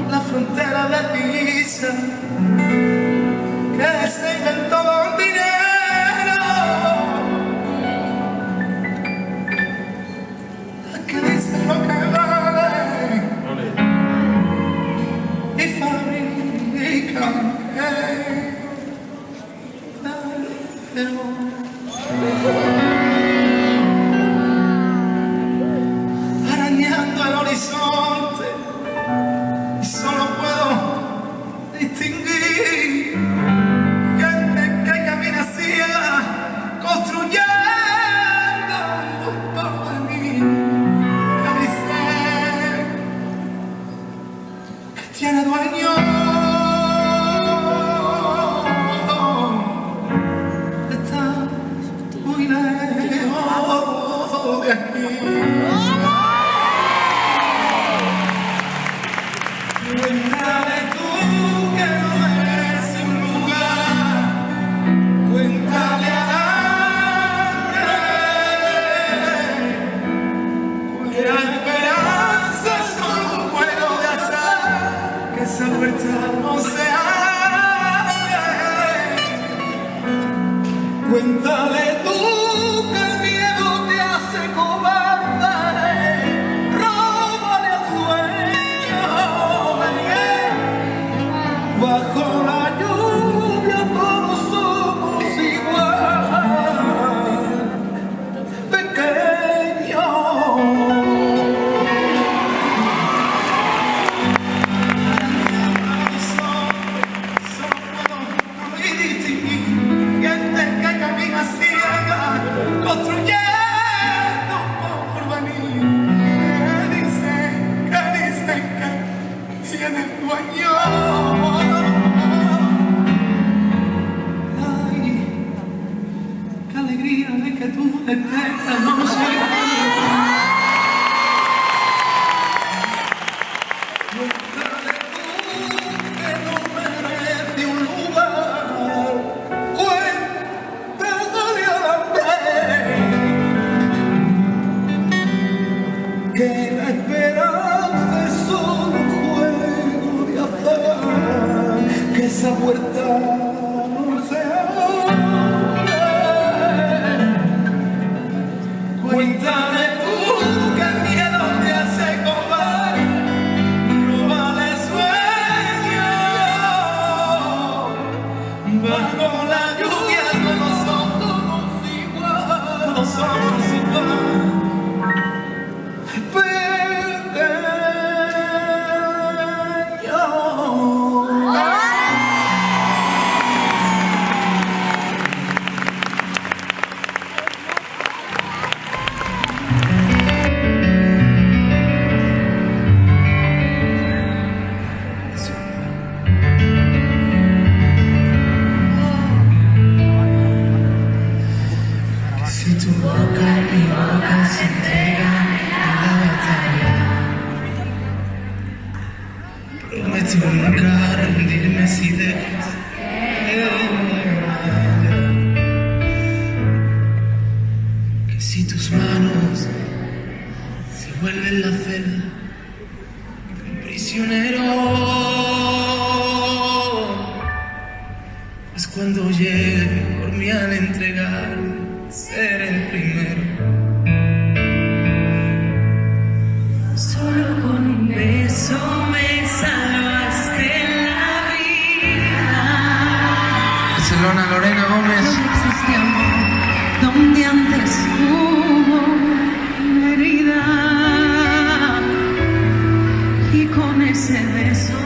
La frontera de tiza que se inventó con dinero, la que dice lo que vale y fabrican arañando el horizonte. Y solo puedo distinguir gente que camina ciega, construyendo un porvenir que dice que tiene dueño. Está muy lejos de aquí. Cuéntale tú que no eres un lugar. Cuéntale al hambre que la esperanza es solo un juego de azar. Que esa puerta no se abre. Cuéntale tú que el miedo te hace cobarde. Róbale al sueño. Bajo la lluvia todos somos igual, pequeño. Solo puedo distinguir gente que camina ciega, construyendo un porvenir. Que dicen que tienen dueño. Qué alegría de que tú estés esta noche. Cuéntale tú que no merece un lugar. Cuéntale al hambre que la esperanza es solo un juego de azar. Que esa puerta no se abre. Cuéntale tú que el miedo te hace cobarde, róbale sueños. Prometo nunca rendirme si dejas que me vaya. Que si tus manos se vuelven la celda de un prisionero, es cuando llegue por mí al entregar ser el primero. Solo con un beso me salvaste la vida. Barcelona, Lorena Gómez. No existe amor donde antes hubo una herida. Y con ese beso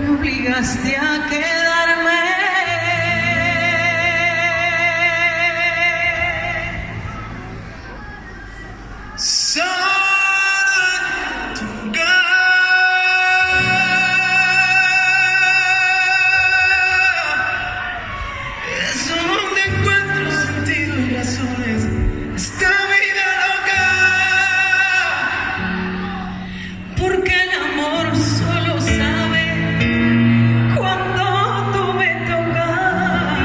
me obligaste a quedarme. Esta vida loca, Porque el amor solo sabe cuando tú me tocas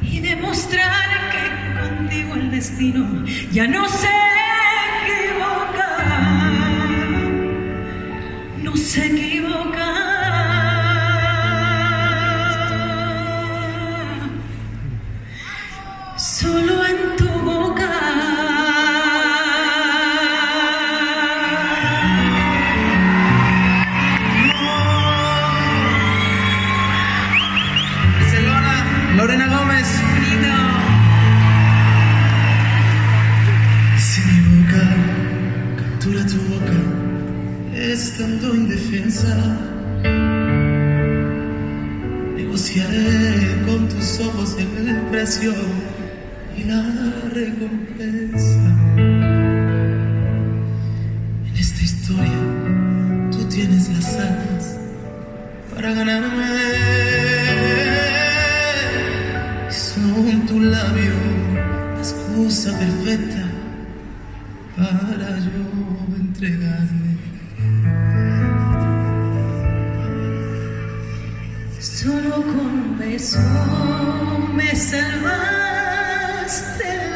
y demostrar que contigo el destino ya no se equivoca, no se equivoca. Solo en tu boca. Barcelona, Lorena Gómez. Si mi boca captura tu boca, estando indefensa, negociaré con tus ojos el precio y la recompensa. En esta historia tú tienes las armas para ganarme. Son tu labio la excusa perfecta para yo entregarme. Solo con un beso me salvaste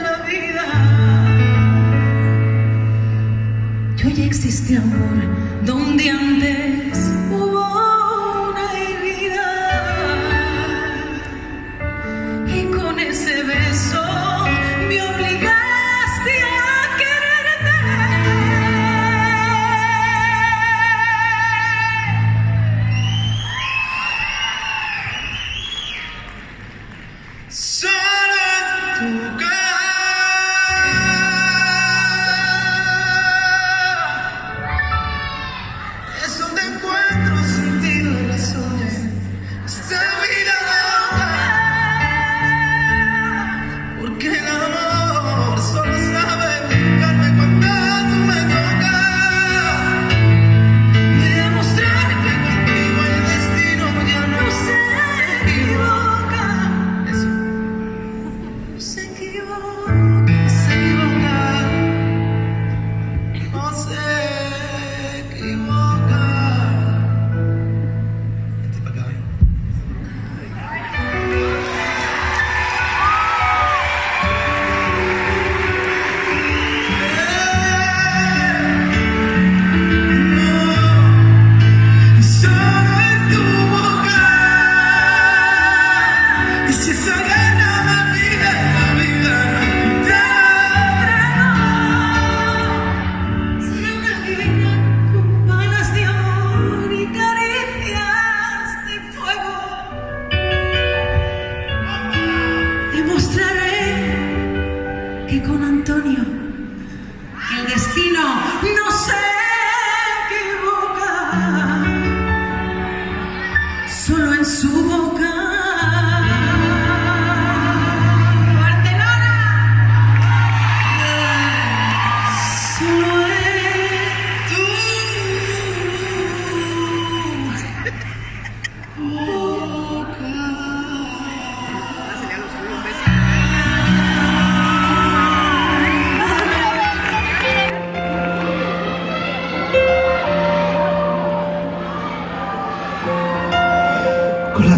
la vida. Que hoy existe amor donde antes hubo una herida. Y con ese beso me obligaste a quererte. Solo en tu cara es donde encuentro sentido.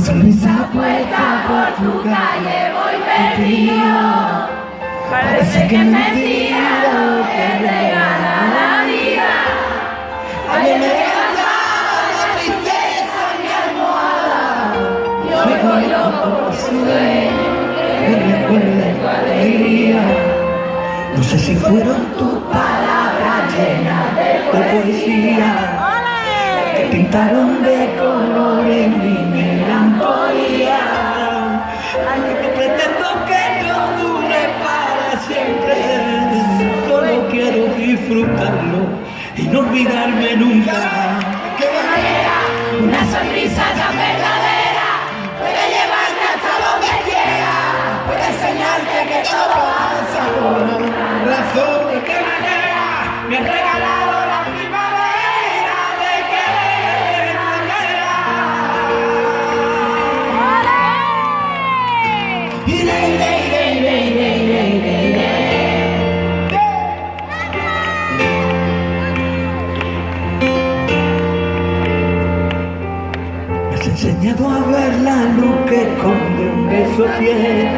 sonrisa puesta por tu calle voy perdido. Parece que es mentira lo que regala la vida. Ayer me levantaba la tristeza en mi almohada y hoy voy loco por su sueño que recuerde tu alegría. No sé si fueron tus palabras llenas de poesía que pintaron de colores mi melancolía. No pretendo que no dure para siempre, solo quiero disfrutarlo y no olvidarme nunca. ¿Qué manera? Una sonrisa tan verdadera puede llevarte hasta donde quiera, puede enseñarte que todo pasa por una razón. ¿De qué manera me has regalado la primavera? ¿De qué manera? Me has enseñado a ver la luz que esconde un beso fiel,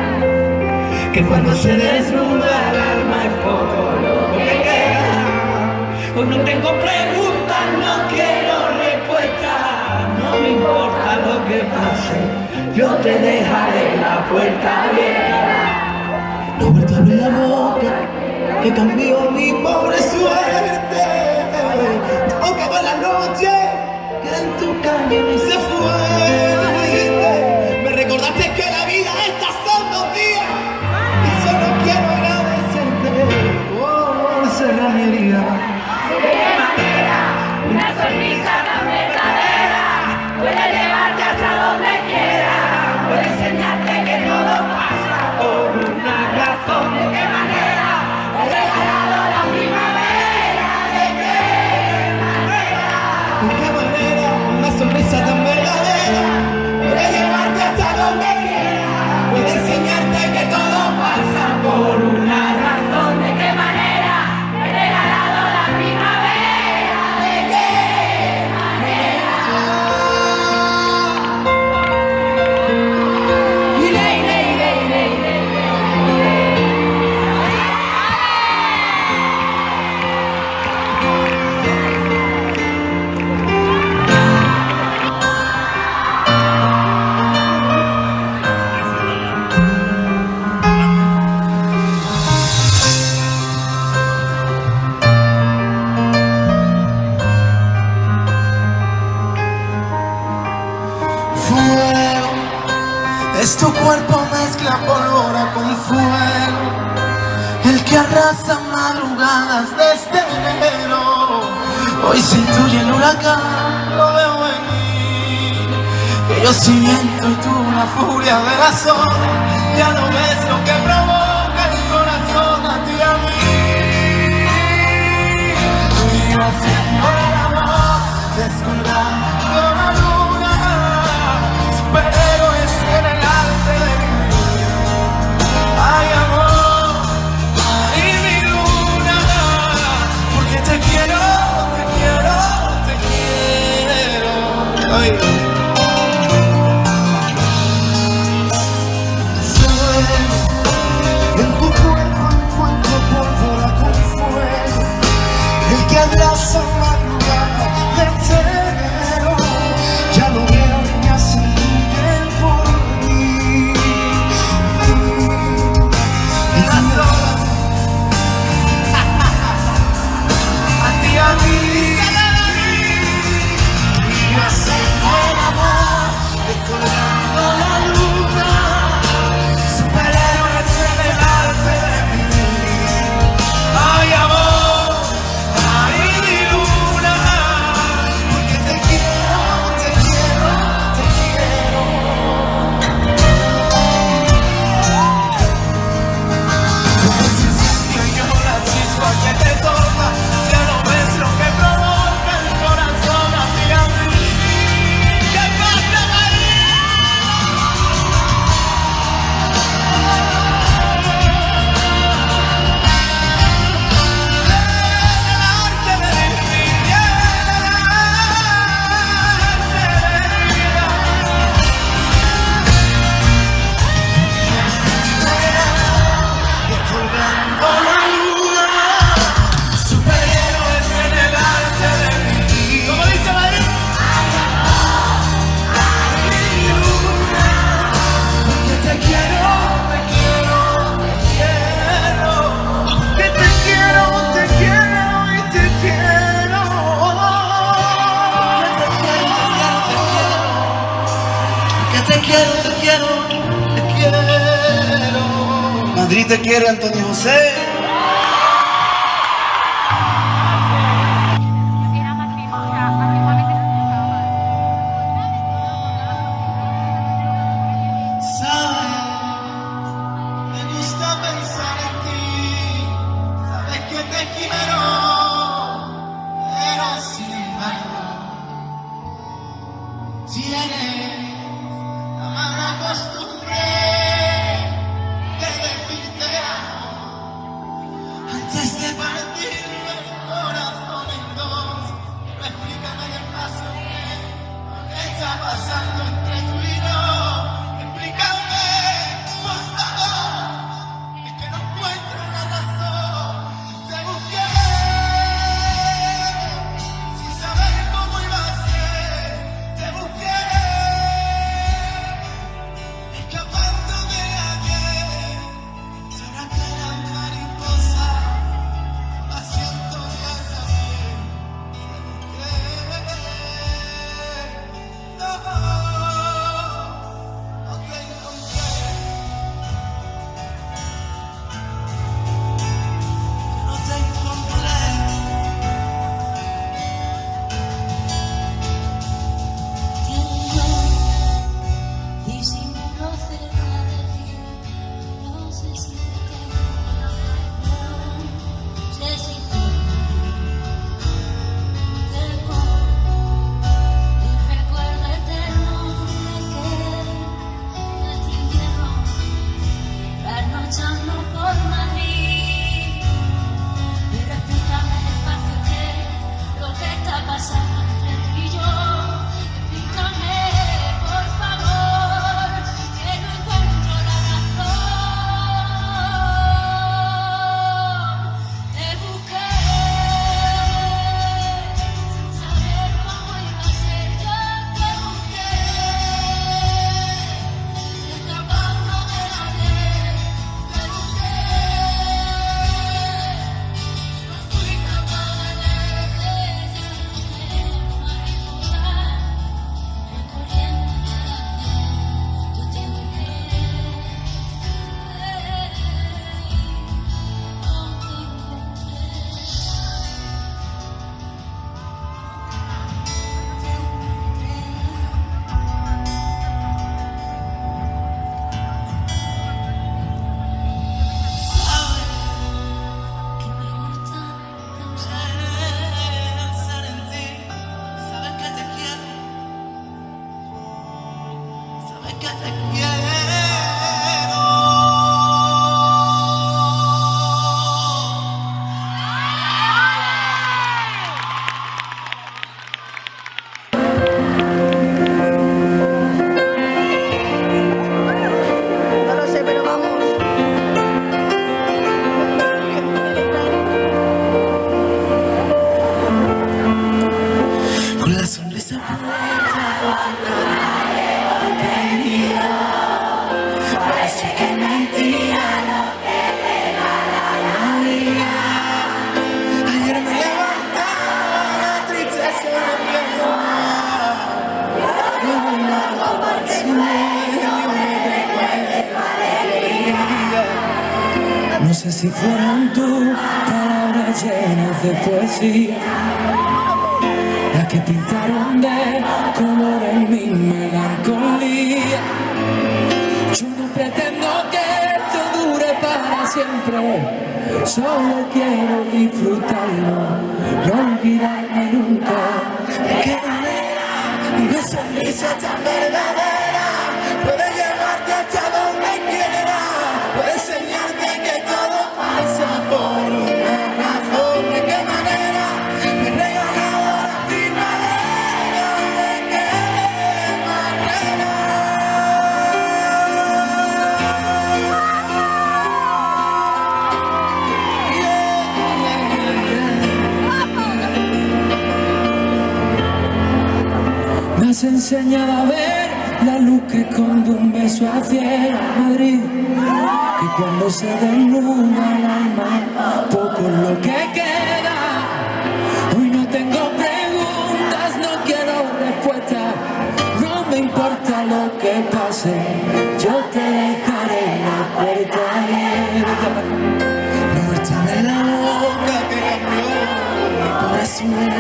que cuando se desnuda el alma es poco lo que queda. Hoy no tengo preguntas, no quiero respuestas, no me importa lo que pase, yo te dejaré la puerta abierta. No vuelto a abrir la boca, que cambió mi pobre suerte. Tocaba la noche, que en tu calle me se fue. Me recordaste que la vida estas son 2 días y solo quiero agradecerte por cerrar mi herida. ¿De qué manera una sonrisa tan verdadera puede llevarte hasta donde quiera? Puede enseñarte que todo pasa Por una razón. ¿De qué manera he regalado la primavera? ¿De qué manera? ¿De qué manera una sonrisa tan verdadera puede llevarte hasta donde quiera? Puede enseñarte que todo pasa por una razón. ¿De qué manera he regalado la primavera? ¿De qué manera? Fuego, es tu cuerpo mezcla pólvora con fuego, el que arrasa madrugadas desde enero. Hoy se intuye el huracán, lo veo venir, que yo soy viento y tú la furia de las olas. Ya no ves lo que provoca el corazón a ti y a mí. Tú y yo haciendo el amor, descolgando la luna, superhéroes en el arte de vivir. Ay, amor, ay, mi luna, porque te quiero, te quiero, te quiero. Ay. En tu cuerpo encuentro pólvora con fuego, el que abraza madrugada de enero. Ya lo veo y me hace bien por mí. Y las horas a ti, a mí, y yo hacemos quiero, te quiero, te quiero. Madrid te quiere, Antonio José. Era más bien, o sea, antiguamente se escuchaba más. Sabes, me gusta pensar en ti. Sabes que te quiero, pero sin embargo tienes la mala costumbre de decirte amo antes de partirme el corazón en dos. Pero explícame despacio qué está pasando entre tú y yo. Explícame, por favor, es que no encuentro la razón. Te busqué sin saber cómo iba a ser. Te busqué escapando de ayer. Y ahora que la mariposa la siento ya en la piel. Te busqué, no te encontré. No te encontré. Tiemblo, disimulo cerca de ti. No sé si te tengo, no sé si te tengo. Un recuerdo eterno de ti invierno, trasnochando por Madrid. Pero explícame despacio qué lo que está pasando entre tú y yo. Explícame, por favor, que no encuentro la razón. Te busqué sin saber cómo iba a ser. Yo te busqué escapando de la ley. Te busqué, no fui capaz de leerte. Ya no quiero mariposa recorriendo cada piel. Yo te busqué, no te encontré. Que me gusta pensar Pensar en ti, sabes que te quiero, sabes que te quiero. No lo sé, pero vamos. Con la sonrisa puesta por tu cara, querida, parece que es mentira lo que regala la vida. Ayer me levantaba la tristeza de mi alma. No sé si fueron tus palabras llenas de poesía las que pintaron de color en mi melancolía. Yo no pretendo que esto dure para siempre, solo quiero disfrutarlo, no olvidarme nunca. ¿De qué manera una sonrisa tan verdadera puede llevarte hasta donde quiera? Puede enseñarte que todo pasa por una razón. ¿De qué manera me he regalado la primavera? ¿De qué manera? Me has enseñado a ver la luz que esconde un beso hacia Madrid, que cuando se desnuda el alma, poco es lo que queda. Hoy no tengo preguntas, no quiero respuestas, no me importa lo que pase,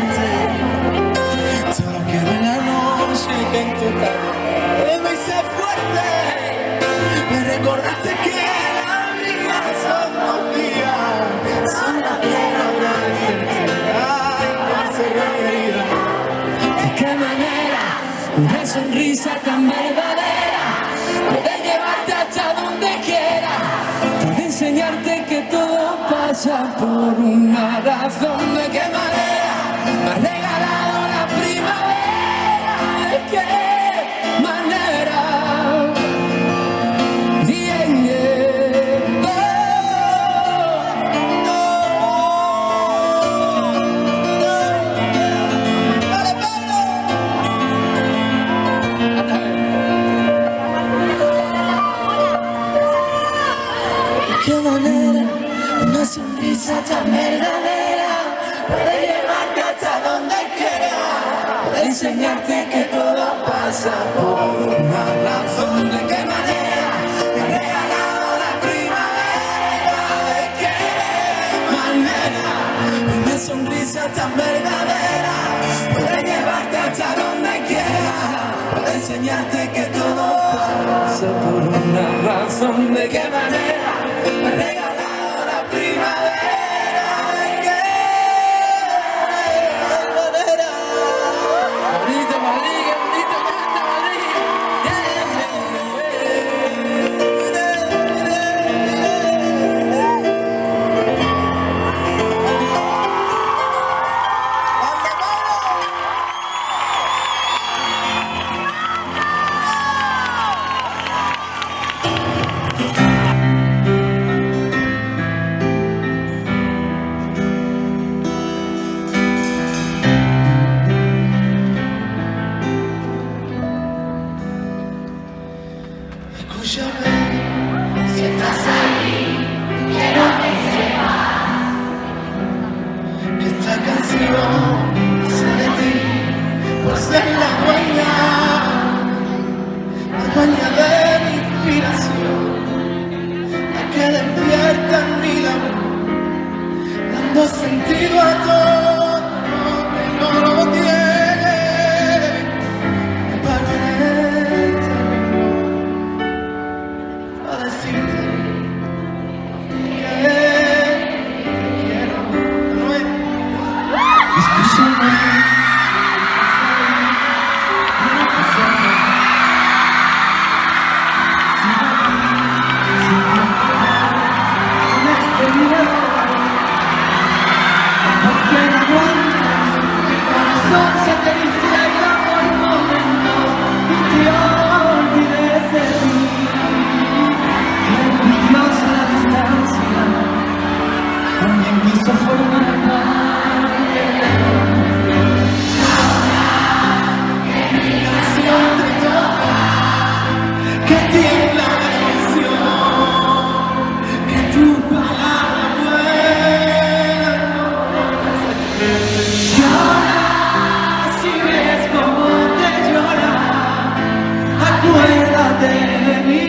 verte. Todo quedó en la noche que en total me hice fuerte. Me recordaste que la vida somos días, solo quiero agradecerte. Ay, por cerrar mi herida. De qué manera una sonrisa tan verdadera puede llevarte hasta donde quiera, puede enseñarte que todo pasa por una razón. De qué manera me has regalado la primavera, de qué manera. Bien, de qué manera una sonrisa tan verdadera puede llevarte hasta donde quiera, puede enseñarte que todo pasa por una razón. De qué manera me has regalado la primavera, de qué manera una sonrisa tan verdadera puede llevarte hasta donde quiera, puede enseñarte que todo pasa por una razón. De qué manera me has regalado la primavera, de qué manera. Bonito Madrid, qué bonito canta Madrid. Escúchame, si estás ahí, quiero que sepas que esta canción nace de ti por ser la dueña de mi inspiración, la que despierta en mi labor, dando sentido a todo lo que no lo tiene. Me paro en este a decirte que te quiero. Escúchame, porque no aguantas, mi corazón se te distraiga por momentos y te olvides de mí. Dios a la distancia también quiso formar parte de ahora que mi canción te toca, que tiembla la emoción, que tu palabra vuela. Llora si ves cómo te llora, acuérdate de mí.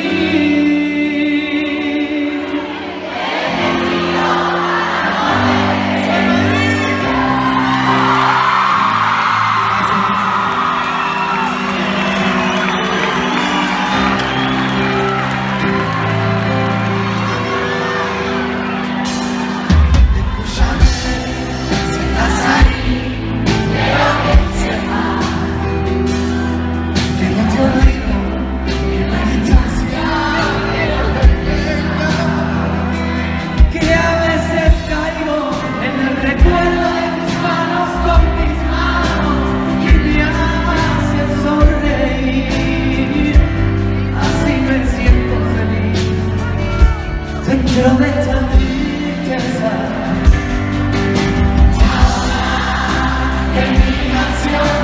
Dentro de esta tristeza, ahora que mi canción